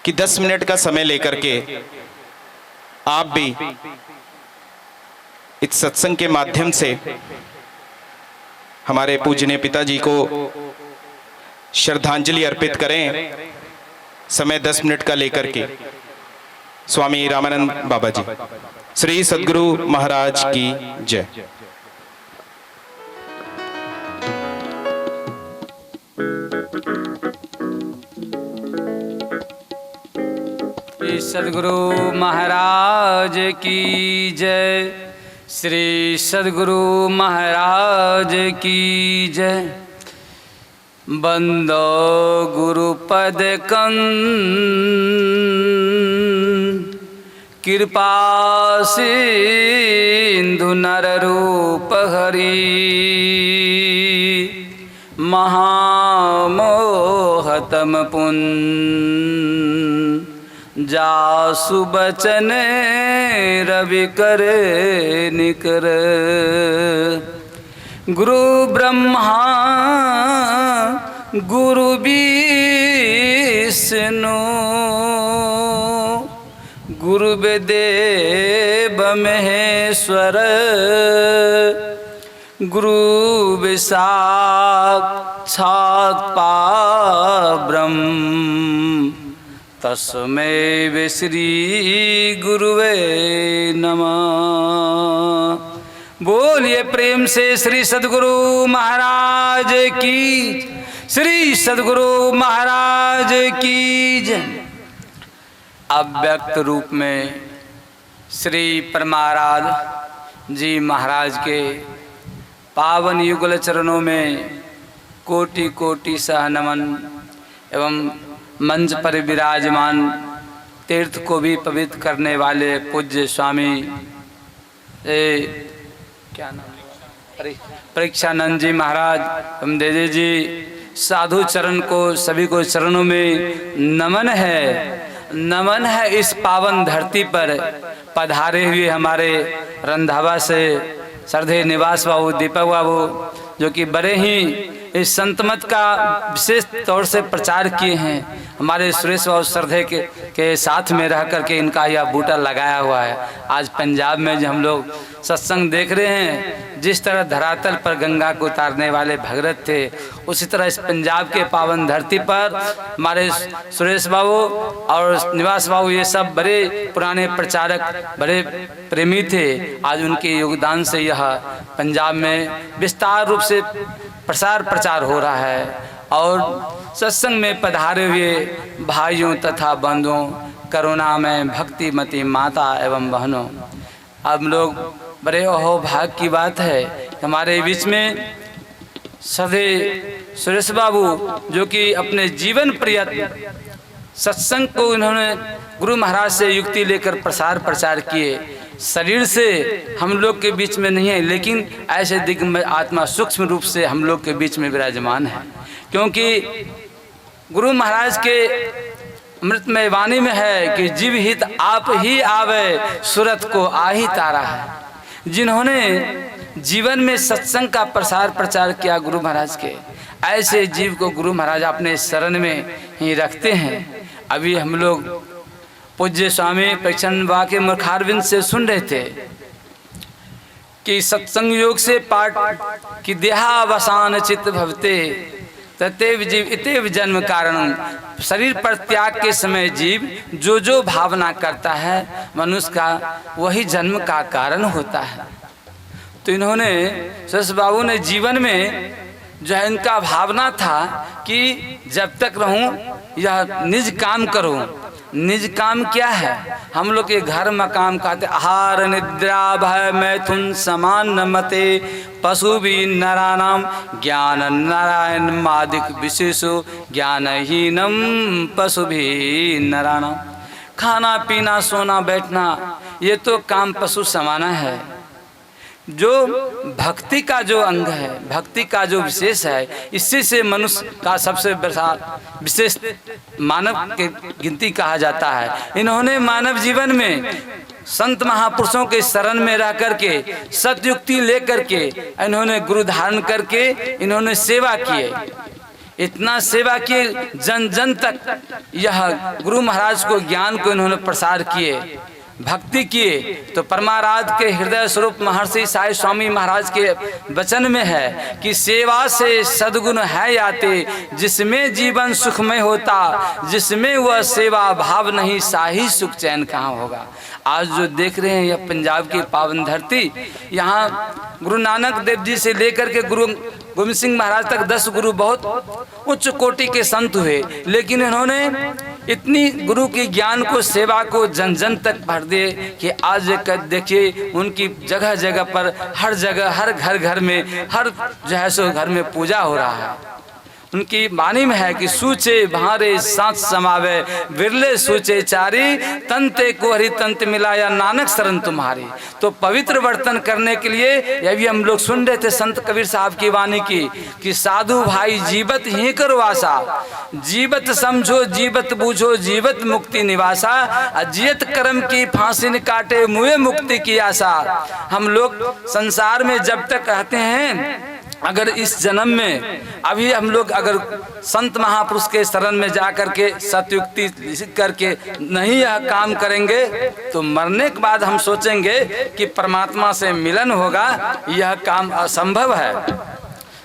कि 10 मिनट का समय लेकर के आप भी इस सत्संग के माध्यम से हमारे पूजनीय पिताजी को श्रद्धांजलि अर्पित करें। समय 10 मिनट का लेकर के। स्वामी रामानंद बाबा जी। श्री सद्गुरु महाराज की जय। श्री सद्गुरु महाराज की जय। श्री सद्गुरु महाराज की जय। बंदो गुरुपद कंद, कृपा सिंधु नर रूप हरि, महामोहतम पुण्य जासु बचन रवि कर निकर। गुरु ब्रह्मा गुरु विष्णु, गुरुदेव महेश्वर, गुरु साक्षात् परब्रह्म, तस्मै श्री गुरुवे नमः। बोलिए प्रेम से श्री सद्गुरु महाराज की, श्री सद्गुरु महाराज की जय। अव्यक्त रूप में श्री परमाराध जी महाराज के पावन युगल चरणों में कोटि कोटि सह नमन एवं मंच पर विराजमान तीर्थ को भी पवित्र करने वाले पूज्य स्वामी क्या नाम परीक्षानंद जी महाराज एवं देजे जी साधु चरण को सभी को चरणों में नमन है इस पावन धरती पर पधारे हुए हमारे रंधावा से श्रद्धेय निवास बाबू दीपक बाबू जो कि बड़े ही इस संत मत का विशेष तौर से प्रचार किए हैं। हमारे सुरेश बाबू श्रद्धेय के साथ में रह करके इनका यह बूटा लगाया हुआ है। आज पंजाब में जो हम लोग सत्संग देख रहे हैं, जिस तरह धरातल पर गंगा को उतारने वाले भगीरथ थे, उसी तरह इस पंजाब के पावन धरती पर हमारे सुरेश बाबू और निवास बाबू ये सब बड़े पुराने प्रचारक, बड़े प्रेमी थे। आज उनके योगदान से यह पंजाब में विस्तार रूप से प्रचार हो रहा है। और सत्संग में पधारे हुए भाइयों तथा बंधुओं, करुणा में भक्तिमती माता एवं बहनों, हम लोग बड़े अहोभाग्य की बात है हमारे बीच में श्रद्धेय सुरेश बाबू जो कि अपने जीवन पर्यंत सत्संग को इन्होंने गुरु महाराज से युक्ति लेकर प्रचार किए। शरीर से हम लोग के बीच में नहीं है, लेकिन ऐसे दिग्गज आत्मा सूक्ष्म रूप से हम लोग के बीच में विराजमान है। क्योंकि गुरु महाराज के अमृतमय वाणी में है कि जीव हित आप ही आवे, सूरत को आही तारा है। जिन्होंने जीवन में सत्संग का प्रचार किया गुरु महाराज के, ऐसे जीव को गुरु महाराज अपने शरण में ही रखते हैं। अभी हम लोग पूज्य स्वामी परीक्षानंद बाबा के मुखारविंद से सुन रहे थे कि सत्संग योग से पाठ की देहावसान चित्त भवते ततेव जीव इतेव जन्म कारण। शरीर पर त्याग के समय जीव जो भावना करता है मनुष्य का, वही जन्म का कारण होता है। तो इन्होंने सुरेश बाबू ने जीवन में जो है इनका भावना था कि जब तक रहूं यह निज काम करूं। निज काम क्या है? हम लोग के घर मकाम कहते आहार निद्रा भय मैथुन समान न मते पशु भी नरानाम ज्ञान नारायण मादिक विशेषो ज्ञानहीनम पशु भी नरानाम। खाना पीना सोना बैठना ये तो काम पशु समाना है। जो भक्ति का जो अंग है, भक्ति का जो विशेष है, इसी से मनुष्य का सबसे विशेष मानव के गिनती कहा जाता है। इन्होंने मानव जीवन में संत महापुरुषों के शरण में रह करके सत्युक्ति लेकर के इन्होंने गुरु धारण करके इन्होंने सेवा किए। इतना सेवा किए जन जन तक यह गुरु महाराज को ज्ञान को इन्होंने प्रसार किए, भक्ति किए। तो परमाराध के हृदय स्वरूप महर्षि साई स्वामी महाराज के वचन में है कि सेवा से सद्गुण है आते, जिसमें जीवन सुखमय होता, जिसमें वह सेवा भाव नहीं साही सुख चैन कहाँ होगा। आज जो देख रहे हैं यह पंजाब की पावन धरती, यहाँ गुरु नानक देव जी से लेकर के गुरु गोविंद सिंह महाराज तक 10 गुरु बहुत उच्च कोटि के संत हुए, लेकिन इन्होंने इतनी गुरु की ज्ञान को सेवा को जन जन तक भर दिए कि आज देखिए उनकी जगह जगह पर हर जगह हर घर में हर जो है सो घर में पूजा हो रहा है। उनकी वाणी में है कि सूचे भारे सांस समावे विरले सूचे चारी तंते को हरि तंत मिलाया नानक शरण तुम्हारी। तो पवित्र वर्तन करने के लिए यह भी हम लोग सुन रहे थे संत कबीर साहब की वाणी की कि साधु भाई जीवत ही करो आशा, जीवत समझो जीवत बूझो जीवत मुक्ति निवासा, अजियत कर्म की फांसी न काटे मुए मुक्ति की आशा। हम लोग संसार में जब तक रहते हैं, अगर इस जन्म में अभी हम लोग अगर संत महापुरुष के शरण में जा करके सत्युक्ति करके नहीं यह काम करेंगे तो मरने के बाद हम सोचेंगे कि परमात्मा से मिलन होगा, यह काम असंभव है।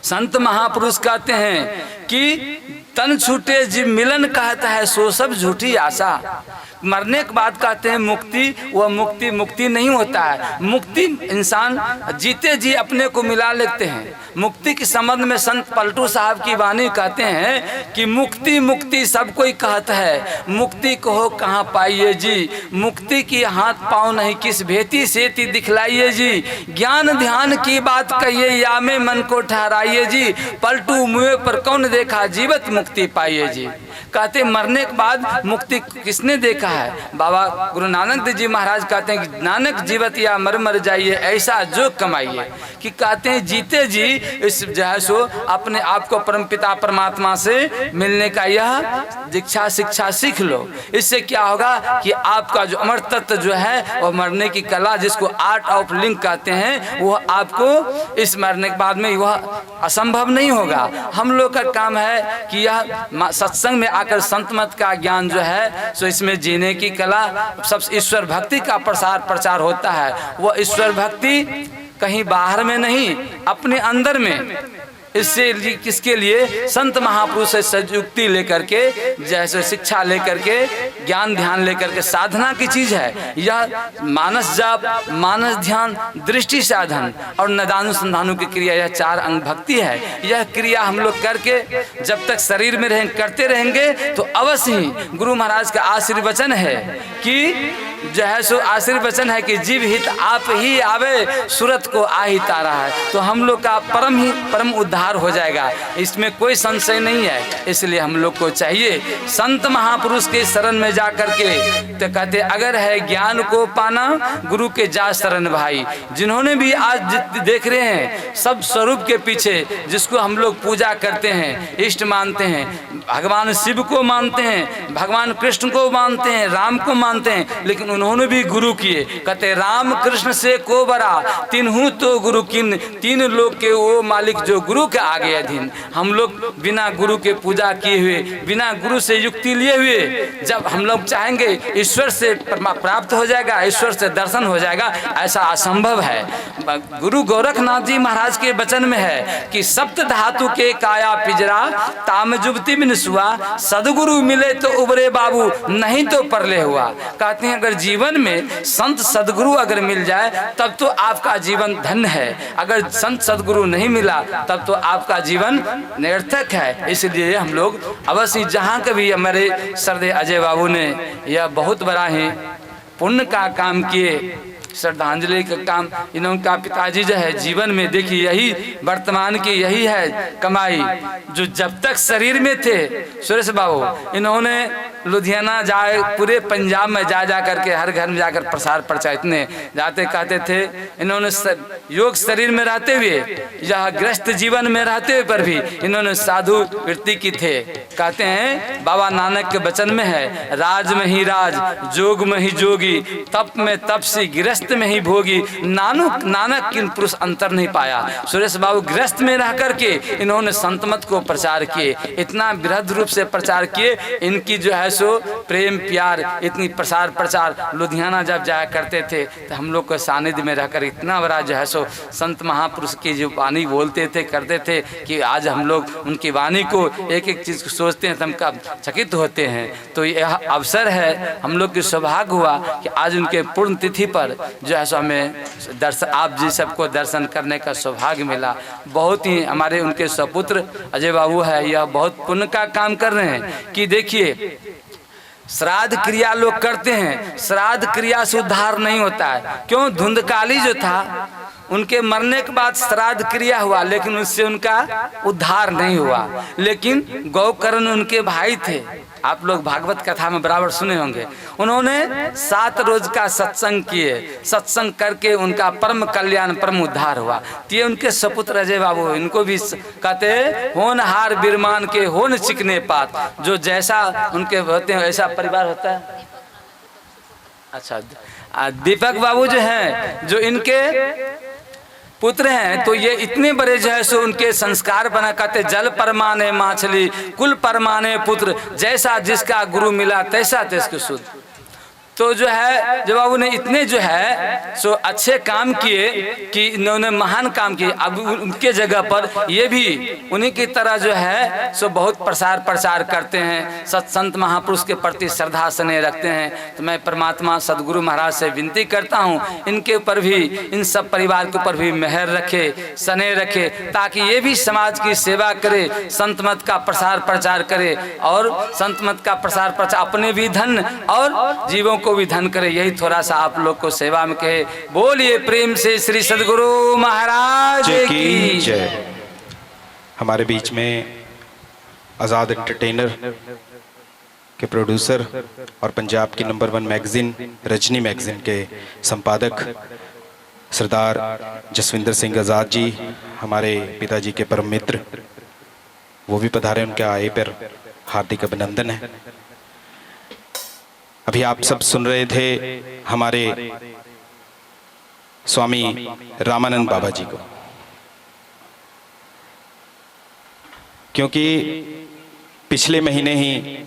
संत महापुरुष कहते हैं कि तन छूटे जीव मिलन कहता है सो सब झूठी आशा। मरने के बाद कहते हैं मुक्ति, वह मुक्ति मुक्ति नहीं होता है। मुक्ति इंसान जीते जी अपने को मिला लेते हैं। मुक्ति के संबंध में संत पलटू साहब की वाणी कहते हैं कि मुक्ति मुक्ति सब कोई कहता है, मुक्ति को हो कहाँ पाइए जी, मुक्ति की हाथ पाँव नहीं किस भेती सेती दिखलाइए जी, ज्ञान ध्यान की बात कहिए या में मन को ठहराइए जी, पलटू मुँह पर कौन देखा जीवत मुक्ति पाइए जी। कहते मरने के बाद मुक्ति किसने देखा है? बाबा गुरु नानक देव जी महाराज कहते हैं कि नानक जीवत या मर मर जाइए ऐसा जो कमाइए, कि कहते हैं जीते जी इस जो है सो अपने आप को परमपिता परमात्मा से मिलने का यह दीक्षा शिक्षा सीख लो। इससे क्या होगा कि आपका जो अमर तत्व जो है वह मरने की कला जिसको आर्ट ऑफ लिंक कहते हैं वह आपको इस मरने के बाद में वह असंभव नहीं होगा। हम लोग का काम है कि यह सत्संग में आकर संत मत का ज्ञान जो है सो इसमें जीने की कला, सब ईश्वर भक्ति का प्रचार होता है। वह ईश्वर भक्ति कहीं बाहर में नहीं अपने अंदर में। इससे किसके लिए? संत महापुरुष से सयुक्ति लेकर के जैसे शिक्षा लेकर के ज्ञान ध्यान लेकर के साधना की चीज है यह। मानस जाप, मानस ध्यान, दृष्टि साधन और नदानुसंधानु की क्रिया, यह 4 अंग भक्ति है। यह क्रिया हम लोग करके जब तक शरीर में रहेंगे करते रहेंगे तो अवश्य ही गुरु महाराज का आशीर्वचन है कि जो है सो आशीर्वचन है कि जीव हित आप ही आवे सूरत को आ ही तारा है। तो हम लोग का परम उद्धार हो जाएगा, इसमें कोई संशय नहीं है। इसलिए हम लोग को चाहिए संत महापुरुष के शरण में जा करके, तो कहते अगर है ज्ञान को पाना गुरु के जा शरण भाई। जिन्होंने भी आज देख रहे हैं सब स्वरूप के पीछे जिसको हम लोग पूजा करते हैं, इष्ट मानते हैं, भगवान शिव को मानते हैं, भगवान कृष्ण को मानते हैं, राम को मानते हैं, लेकिन उन्होंने भी गुरु किए। कहते राम कृष्ण से को बरा तिन्हू तो गुरु किन, 3 लोग के वो मालिक जो गुरु के आगे अधीन। हम लोग बिना गुरु के पूजा किए हुए, बिना गुरु से युक्ति लिए हुए जब हम लोग चाहेंगे ईश्वर से प्राप्त हो जाएगा, ईश्वर से दर्शन हो जाएगा, ऐसा असंभव है। गुरु गोरखनाथ जी महाराज के वचन में है कि सप्त धातु के काया पिजरा ताम जुबती बिन सुआ, सदगुरु मिले तो उबरे बाबू नहीं तो परले हुआ। कहते हैं अगर जीवन में संत सदगुरु अगर मिल जाए तब तो आपका जीवन धन्य है, अगर संत सदगुरु नहीं मिला तब तो आपका जीवन निरर्थक है। इसलिए हम लोग अवश्य जहाँ कभी हमारे सरदे अजय बाबू ने यह बहुत बड़ा ही पुण्य का काम किए, श्रद्धांजलि का काम इनका पिताजी जो है जीवन में देखिए यही वर्तमान की यही है कमाई। जो जब तक शरीर में थे सुरेश बाबू इन्होंने लुधियाना जाए पूरे पंजाब में जा करके हर घर में जाकर प्रसार प्रचार इतने जाते कहते थे। इन्होंने योग शरीर में रहते हुए यह ग्रस्त जीवन में रहते हुए पर भी इन्होंने साधु वृत्ति की थे। कहते हैं बाबा नानक के वचन में है राज में ही राज, जोग में ही जोगी, तप में तपसी, गृहस्थ में ही भोगी, नानक किन पुरुष अंतर नहीं पाया। सुरेश बाबू गृहस्थ में रह करके इन्होंने संत मत को प्रचार किए, इतना बृहद रूप से प्रचार किए। इनकी जो है सो प्रेम प्यार इतनी प्रचार लुधियाना जब जाया करते थे तो हम लोग को सानिध्य में रहकर इतना बड़ा जो है सो संत महापुरुष की जो वाणी बोलते थे करते थे कि आज हम लोग उनकी वाणी को एक एक चीज को सोचते हैं तो हम कब चकित होते हैं। तो यह अवसर है, हम लोग की सौभाग्य हुआ कि आज उनके पूर्ण तिथि पर जो है सो हमें दर्शन आप जी सबको दर्शन करने का सौभाग्य मिला। बहुत ही हमारे उनके सपुत्र अजय बाबू है यह बहुत पुण्य का काम कर रहे हैं कि देखिए श्राद्ध क्रिया लोग करते हैं, श्राद्ध क्रिया से उद्धार नहीं होता है। क्यों? धुंधकाली जो था उनके मरने के बाद श्राद्ध क्रिया हुआ लेकिन उससे उनका उद्धार नहीं हुआ। लेकिन गौकर्ण उनके भाई थे, आप लोग भागवत कथा में बराबर सुने होंगे। उन्होंने 7 रोज का सत्संग किए, सत्संग करके उनका परम कल्याण परम उद्धार हुआ। ये उनके सपुत्र अजय बाबू, इनको भी कहते होनहार बिरमान के होन चिकने पात, जो जैसा उनके होते हैं ऐसा परिवार होता है। अच्छा दीपक बाबू जो हैं जो इनके पुत्र हैं तो ये इतने बड़े जो है सो उनके संस्कार बना करते जल परमाने माछली कुल परमाने पुत्र, जैसा जिसका गुरु मिला तैसा तैसको शुद्ध। तो जो है जब बाबू ने इतने जो है सो अच्छे काम किए कि इन्होंने महान काम किए, अब उनके जगह पर ये भी उन्हीं की तरह जो है सो बहुत प्रचार करते हैं, सत्संत महापुरुष के प्रति श्रद्धा स्नेह रखते हैं। तो मैं परमात्मा सदगुरु महाराज से विनती करता हूँ इनके ऊपर भी, इन सब परिवार के ऊपर भी मेहर रखे, स्नेह रखे, ताकि ये भी समाज की सेवा करे, संत मत का प्रचार करे और संत मत का प्रचार अपने भी धन और जीवों को भी धन करे। यही थोड़ा सा आप लोग को सेवा में कहे। बोलिए प्रेम से श्री सदगुरु महाराज की जय। हमारे बीच में आज़ाद एंटरटेनर के प्रोड्यूसर और पंजाब की नंबर 1 मैगजीन रजनी मैगजीन के संपादक सरदार जसविंदर सिंह आज़ाद जी, हमारे पिताजी के परम मित्र, वो भी पधारे। उनके आए पर हार्दिक अभिनंदन है। अभी आप सब सुन रहे थे हमारे स्वामी रामानंद बाबा जी को, क्योंकि पिछले महीने ही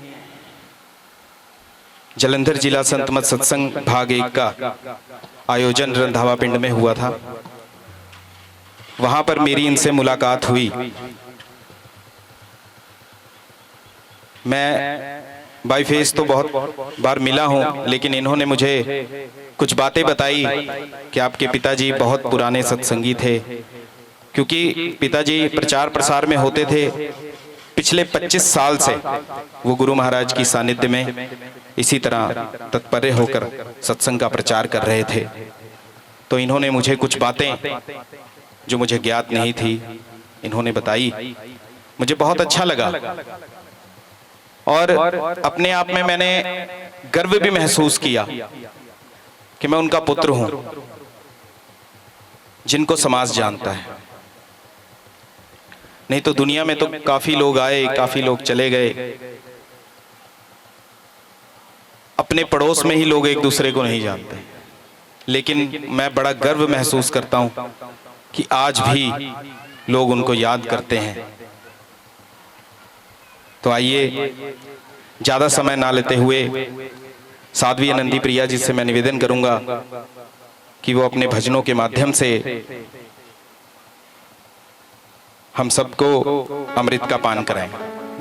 जलंधर जिला संत मत सत्संग भाग 1 का आयोजन रंधावा पिंड में हुआ था। वहां पर मेरी इनसे मुलाकात हुई। मैं बाई फेस तो बहुत बार मिला हूं, लेकिन इन्होंने मुझे कुछ बातें बताई कि आपके पिताजी बहुत पुराने सत्संगी थे, क्योंकि पिताजी प्रचार प्रसार में होते थे। पिछले 25 साल से वो गुरु महाराज की सानिध्य में इसी तरह तत्पर होकर सत्संग का प्रचार कर रहे थे। तो इन्होंने मुझे कुछ बातें जो मुझे ज्ञात नहीं थी इन्होंने बताई, मुझे बहुत अच्छा लगा और अपने आप में मैंने गर्व भी महसूस किया कि मैं उनका पुत्र हूं जिनको समाज जानता है। नहीं तो दुनिया में तो काफी लोग आए, काफी लोग चले गए, अपने पड़ोस में ही लोग एक दूसरे को नहीं जानते। लेकिन मैं बड़ा गर्व महसूस करता हूं कि आज भी लोग उनको याद करते हैं। तो आइए ज्यादा समय ना लेते हुए साध्वी आनंदी प्रिया जी से मैं निवेदन करूंगा कि वो अपने भजनों के माध्यम से हम सबको अमृत का पान कराएं।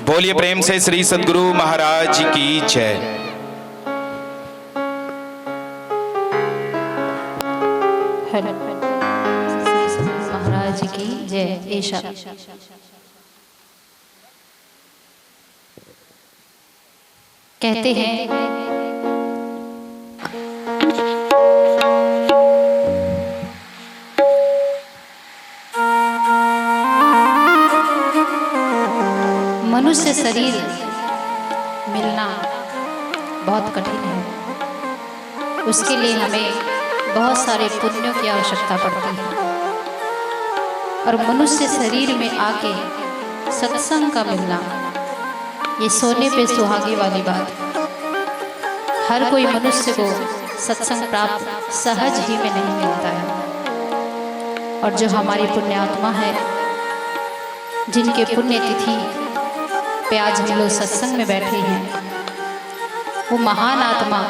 बोलिए प्रेम से श्री सद्गुरु महाराज की जय। महाराज की जय। ऐशा कहते हैं मनुष्य शरीर मिलना बहुत कठिन है। उसके लिए हमें बहुत सारे पुण्यों की आवश्यकता पड़ती है, और मनुष्य शरीर में आके सत्संग का मिलना ये सोने पे सुहागे वाली बात। हर कोई मनुष्य को सत्संग प्राप्त सहज ही में नहीं मिलता है। और जो हमारी पुण्यात्मा है, जिनके पुण्य तिथि पे आज हम लोग सत्संग में बैठे हैं, वो महान आत्मा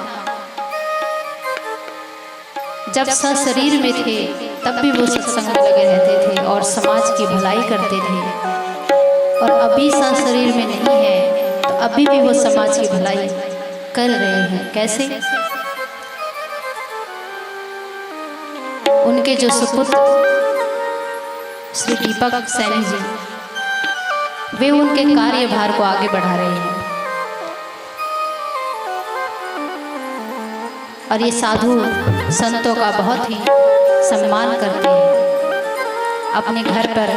जब सशरीर में थे तब भी वो सत्संग में लगे रहते थे और समाज की भलाई करते थे। और अभी सशरीर में नहीं है तो अभी भी वो समाज की भलाई कर रहे हैं। कैसे? उनके जो सुपुत्र श्री दीपक सैनी जी, वे उनके कार्यभार को आगे बढ़ा रहे हैं। और ये साधु संतों का बहुत ही सम्मान करते हैं। अपने घर पर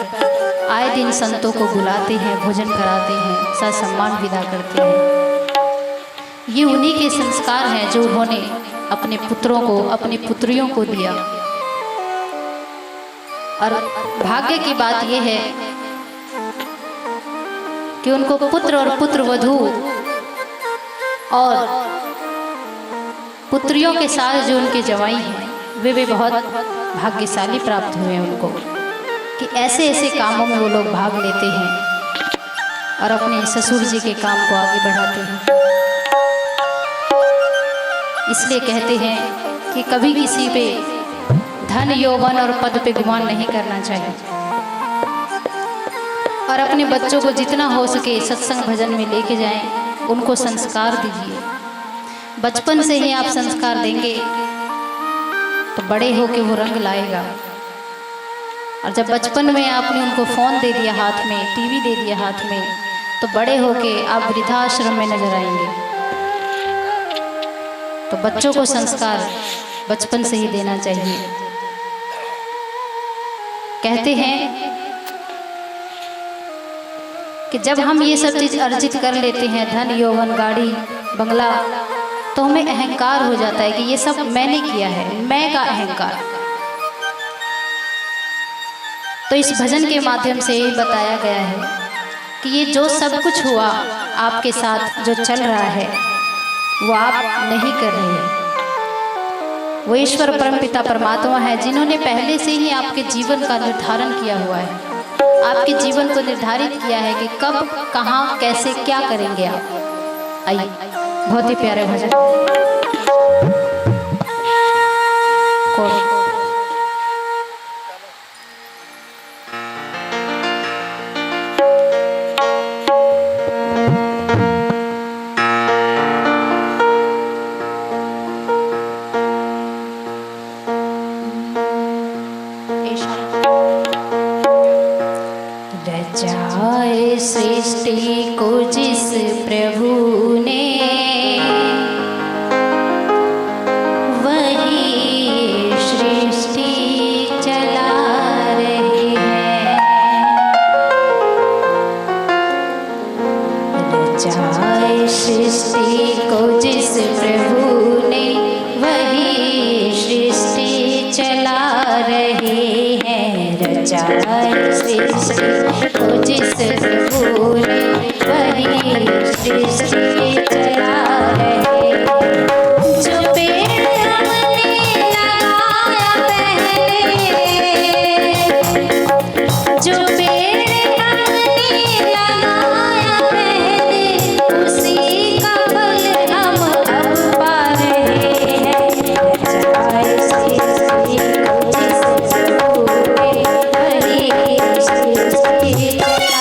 आए दिन संतों को बुलाते हैं, भोजन कराते हैं, ससम्मान विदा करते हैं। ये उन्हीं के संस्कार हैं जो उन्होंने अपने पुत्रों को, अपनी पुत्रियों को दिया। और भाग्य की बात यह है कि उनको पुत्र और पुत्र वधू और पुत्रियों के साथ जो उनके जवाई हैं, वे भी बहुत भाग्यशाली प्राप्त हुए हैं उनको, कि ऐसे ऐसे कामों में वो लोग भाग लेते हैं और अपने ससुर जी के काम को आगे बढ़ाते हैं। इसलिए कहते हैं कि कभी किसी पे धन यौवन और पद पे गुमान नहीं करना चाहिए, और अपने बच्चों को जितना हो सके सत्संग भजन में लेके जाएं, उनको संस्कार दीजिए। बचपन से ही आप संस्कार देंगे तो बड़े होके वो रंग लाएगा। और जब बचपन में आपने उनको फ़ोन दे दिया हाथ में, टीवी दे दिया हाथ में, तो बड़े होके आप वृद्धाश्रम में नजर आएंगे। तो बच्चों को संस्कार बचपन से ही देना चाहिए। कहते हैं कि जब हम ये सब चीज़ अर्जित कर लेते हैं, धन यौवन गाड़ी बंगला, तो हमें अहंकार हो जाता है कि ये सब मैंने किया है, मैं का अहंकार। तो इस भजन के माध्यम से ये बताया गया है कि ये जो सब कुछ हुआ आपके साथ, जो चल रहा है, वो आप नहीं कर रहे हैं। वो ईश्वर परमपिता परमात्मा है जिन्होंने पहले से ही आपके जीवन का निर्धारण किया हुआ है, आपके जीवन को निर्धारित किया है कि कब, कहाँ, कैसे, क्या करेंगे आप। आइए, बहुत ही प्यारे भजन। रचाए सृष्टि को जिस प्रभु ने, वही सृष्टि चला रहे हैं। रचाए सृष्टि को जिस प्रभु ने, वही सृष्टि चला रहे हैं। रचाए सृष्टि को जिस प्रभु ने, वही सृष्टि चला रहे हैं। जो पेड़ हमने लगाया पहले, जो पेड़ हमने लगाया पहले, उसी का फल हम अब पा रहे हैं। रचाए सृष्टि को जिस प्रभु ने, वही सृष्टि चला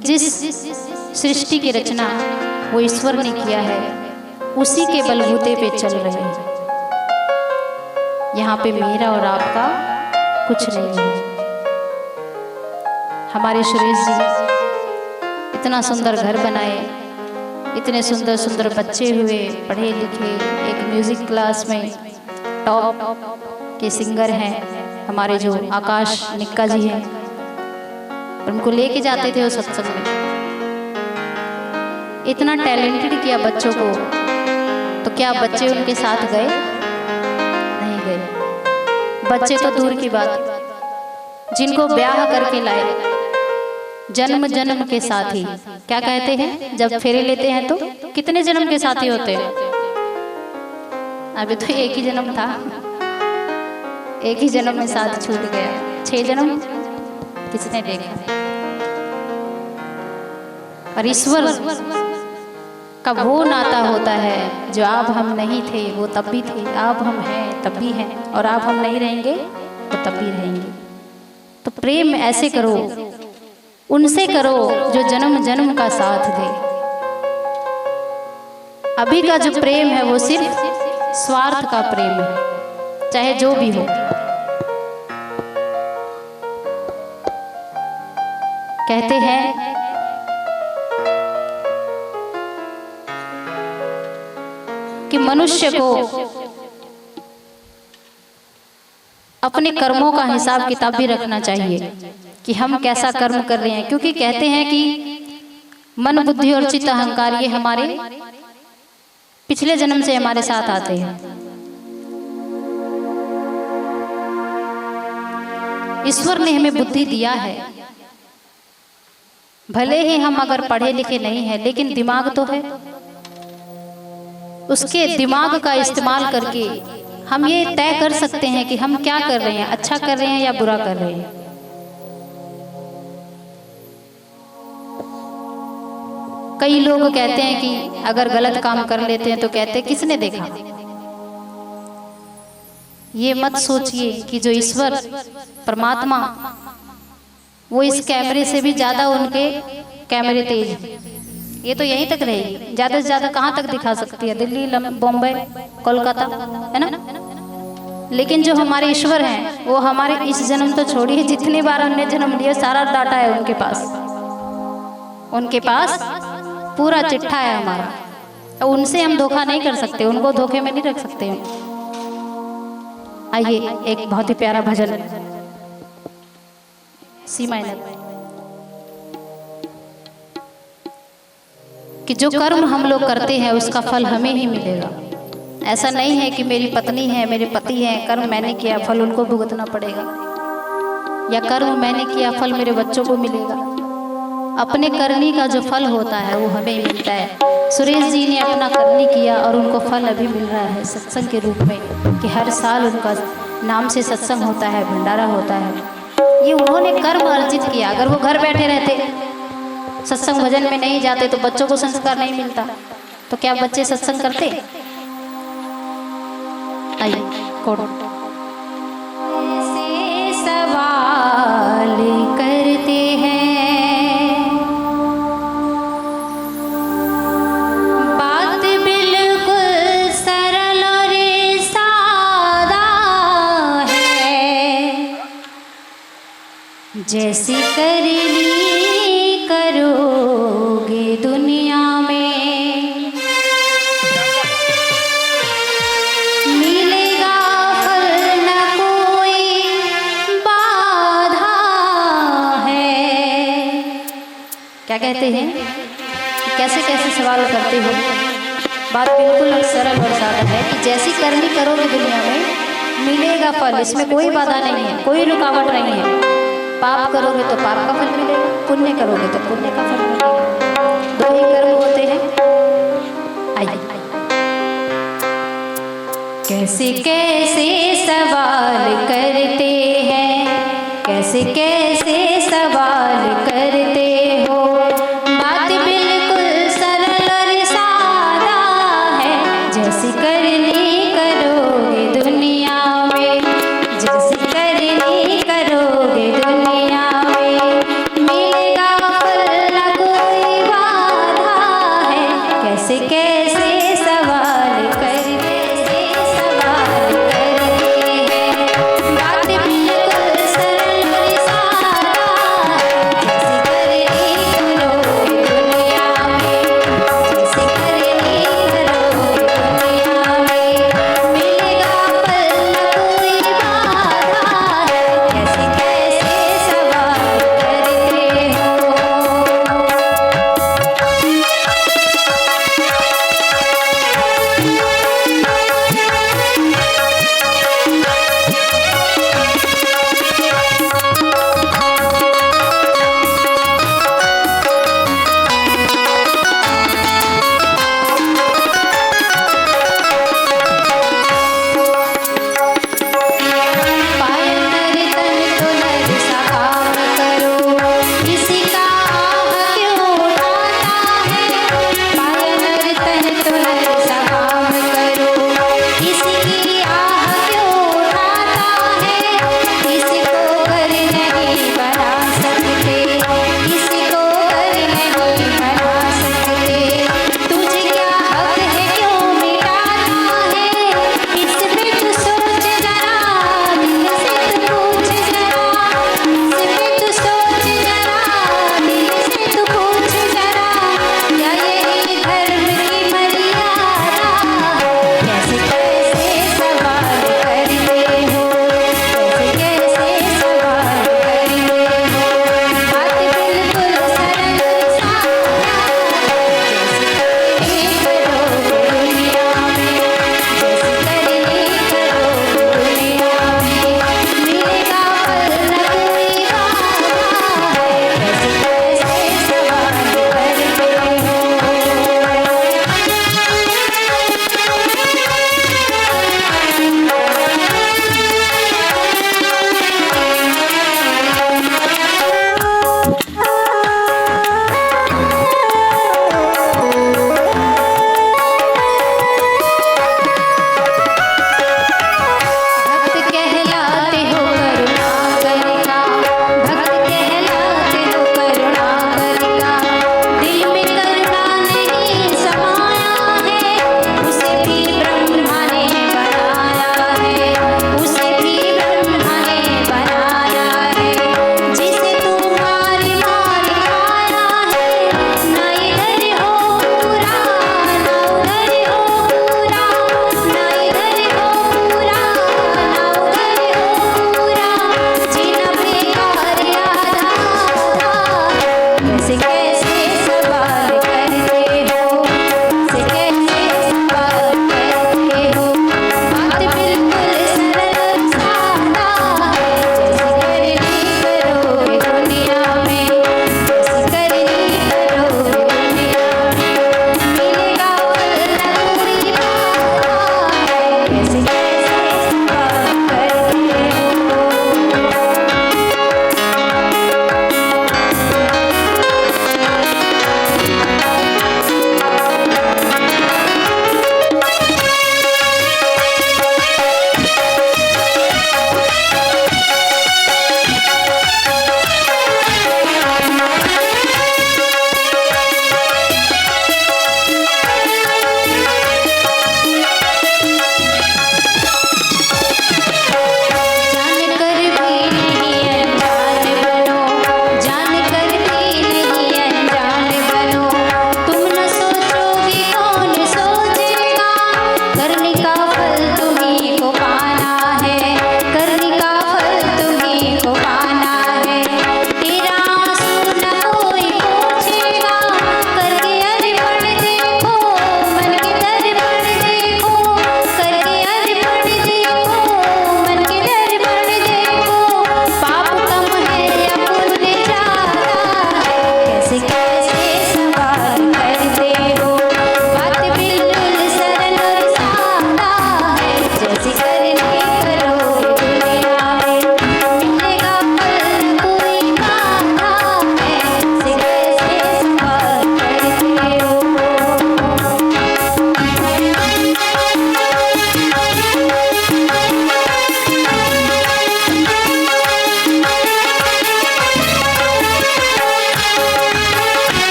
जिस सृष्टि की रचना वो ईश्वर ने किया है उसी के बलबूते पे चल रहे हैं। यहाँ पे मेरा और आपका कुछ नहीं है। हमारे सुरेश जी इतना सुंदर घर बनाए, इतने सुंदर सुंदर बच्चे हुए, पढ़े लिखे, एक म्यूजिक क्लास में टॉप के सिंगर हैं हमारे जो आकाश निक्का जी हैं, उनको लेके जाते थे वो सत्संग में। इतना टैलेंटेड किया बच्चों को, तो क्या बच्चे उनके साथ गए? नहीं गए। बच्चे तो दूर की बात, जिनको ब्याह करके लाए जन्म जन्म के साथी, क्या कहते हैं जब फेरे लेते हैं तो कितने जन्म के साथी होते हैं? अभी तो एक ही जन्म था, एक ही जन्म में साथ छूट गया, 6 जन्म किसने देखा? और ईश्वर का वो नाता होता है जो आप हम नहीं थे वो तब भी थे, आप हम हैं तब भी हैं, और आप हम नहीं रहेंगे तो तब भी रहेंगे। तो प्रेम ऐसे करो, उनसे करो जो जन्म जन्म का साथ दे। अभी का जो प्रेम है वो सिर्फ स्वार्थ का प्रेम है, चाहे जो भी हो। कहते हैं कि मनुष्य को अपने कर्मों का हिसाब किताब भी रखना चाहिए कि हम कैसा कर्म कर रहे हैं, क्योंकि कहते हैं कि मन, बुद्धि और चित्त, अहंकार ये हमारे पिछले जन्म से हमारे साथ आते हैं। ईश्वर ने हमें बुद्धि दिया है, भले ही हम अगर पढ़े लिखे नहीं हैं लेकिन दिमाग तो है। उसके दिमाग का इस्तेमाल करके हम ये तय कर सकते हैं कि हम क्या कर रहे हैं, अच्छा कर रहे हैं या बुरा कर रहे हैं। कई लोग कहते हैं कि अगर गलत काम कर लेते हैं तो कहते हैं किसने देखा। ये मत सोचिए कि जो ईश्वर परमात्मा वो इस कैमरे से भी ज्यादा, उनके कैमरे तेज हैं। ये तो यहीं तक रहेगी, ज्यादा से ज्यादा कहाँ तक दिखा सकती है? दिल्ली, बॉम्बे, कोलकाता, है ना। लेकिन जो हमारे ईश्वर हैं वो हमारे इस जन्म तो छोड़िए, जितनी बार हमने जन्म लिया सारा डाटा है उनके पास। उनके पास पूरा चिट्ठा है हमारा, तो उनसे हम धोखा नहीं कर सकते, उनको धोखे में नहीं रख सकते हम। आइए एक बहुत ही प्यारा भजन सी माइनर कि जो कर्म हम लोग करते हैं उसका फल हमें ही मिलेगा। ऐसा नहीं है कि मेरी पत्नी है, मेरे पति हैं, कर्म मैंने किया फल उनको भुगतना पड़ेगा, या कर्म मैंने किया फल मेरे बच्चों को मिलेगा। अपने करनी का जो फल होता है वो हमें मिलता है। सुरेश जी ने अपना करनी किया और उनको फल अभी मिल रहा है सत्संग के रूप में, कि हर साल उनका नाम से सत्संग होता है, भंडारा होता है। ये उन्होंने कर्म अर्जित किया। अगर वो घर बैठे रहते, सत्संग भजन में नहीं जाते, तो बच्चों को संस्कार नहीं मिलता, तो क्या बच्चे सत्संग करते? आइए कोड से सवाल करते हैं, बात बिल्कुल सरल और सादा है, जैसी करनी करोगे दुनिया में मिलेगा फल, न कोई बाधा है। क्या कहते हैं? कैसे कैसे सवाल करते हो? बात बिल्कुल सरल और सादा है कि जैसी करनी करोगे दुनिया में मिलेगा फल, इसमें कोई बाधा नहीं है, कोई रुकावट नहीं है। पाप करोगे तो पाप का फल मिलेगा, पुण्य करोगे तो पुण्य का फल मिलेगा। दो ही कर्म होते हैं। आइए कैसे कैसे सवाल करते हैं, कैसे कैसे सवाल करते हो, बात बिल्कुल सरल और सादा है, जैसी करनी करोगे दुनिया में, जैसी करनी करोगे दुनिया में मिलेगा फल, कैसे कैसे सवाल करते हैं। बात बिल्कुल सरल और सादा जैसे करनी करो दुनिया में, जैसे करनी करो दुनिया में। मिलेगा पल न कोई बाधा, कैसे कैसे सवाल करते हो।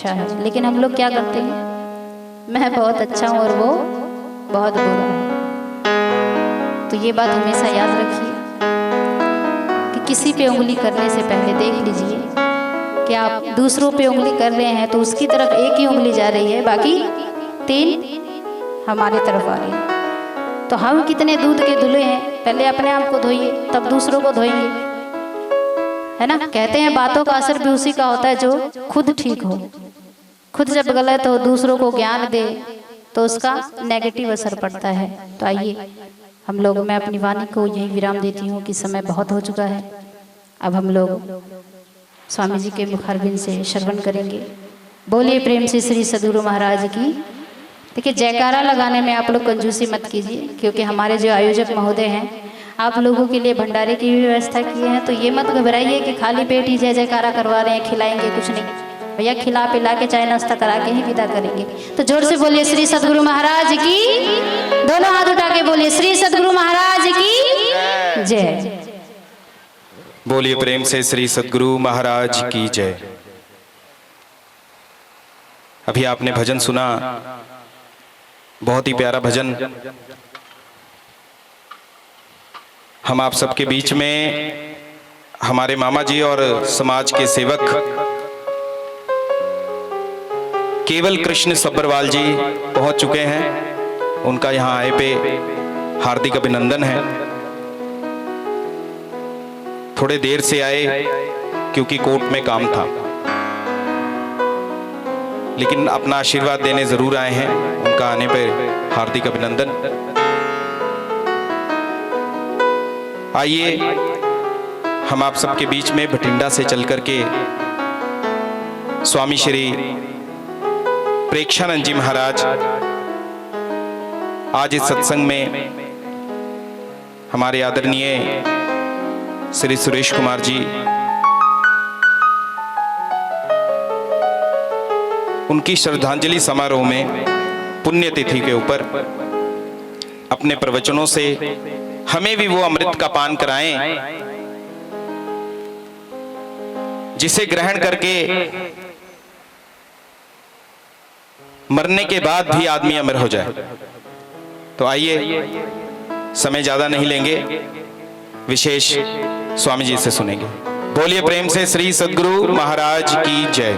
अच्छा है, लेकिन हम लोग क्या करते हैं, मैं बहुत अच्छा हूँ और वो बहुत बुरा है। तो ये बात हमेशा याद रखिए कि किसी पे उंगली करने से पहले देख लीजिए कि आप दूसरों पे उंगली कर रहे हैं तो उसकी तरफ एक ही उंगली जा रही है, बाकी 3 हमारी तरफ आ रही है। तो हम कितने दूध के धुले हैं, पहले अपने आप को धोइए तब दूसरों को धोएंगे, है ना। कहते हैं बातों का असर भी उसी का होता है जो खुद ठीक हो। खुद जब गलत हो दूसरों को ज्ञान दे तो उसका नेगेटिव असर पड़ता है। तो आइए हम लोग, मैं अपनी वाणी को यही विराम देती हूँ कि समय बहुत हो चुका है। अब हम लोग स्वामी जी के मुखारबिंद से श्रवण करेंगे। बोलिए प्रेम से श्री सद्गुरु महाराज की। देखिए, जयकारा लगाने में आप लोग कंजूसी मत कीजिए, क्योंकि हमारे जो आयोजक महोदय हैं आप लोगों के लिए भंडारे की भी व्यवस्था किए हैं। तो ये मत घबराइए कि खाली पेट ही जय जयकारा करवा रहे हैं, खिलाएंगे कुछ नहीं भैया, खिला पिला के चाय नाश्ता करा के ही विदा करेंगे। तो जोर से बोलिए श्री सद्गुरु महाराज की, दोनों हाथ उठा के बोलिए श्री सद्गुरु महाराज की जय। बोलिए प्रेम से श्री सद्गुरु महाराज की जय। अभी आपने भजन सुना, बहुत ही प्यारा भजन। हम आप सबके बीच में हमारे मामा जी और समाज के सेवक केवल कृष्ण सब्बरवाल जी पहुंच चुके हैं। उनका यहां आए पे हार्दिक अभिनंदन है। थोड़े देर से आए क्योंकि कोर्ट में काम था, लेकिन अपना आशीर्वाद देने जरूर आए हैं। उनका आने पर हार्दिक अभिनंदन। आइए हम आप सबके बीच में भटिंडा से चल करके स्वामी श्री प्रेक्षानंद जी महाराज आज इस सत्संग में हमारे आदरणीय श्री सुरेश कुमार जी, उनकी श्रद्धांजलि समारोह में पुण्यतिथि के ऊपर अपने प्रवचनों से हमें भी वो अमृत का पान कराएं जिसे ग्रहण करके मरने के बाद भी आदमी अमर हो जाए। तो आइए, समय ज्यादा नहीं लेंगे, विशेष स्वामी जी से सुनेंगे। बोलिए प्रेम से श्री सद्गुरु महाराज की जय।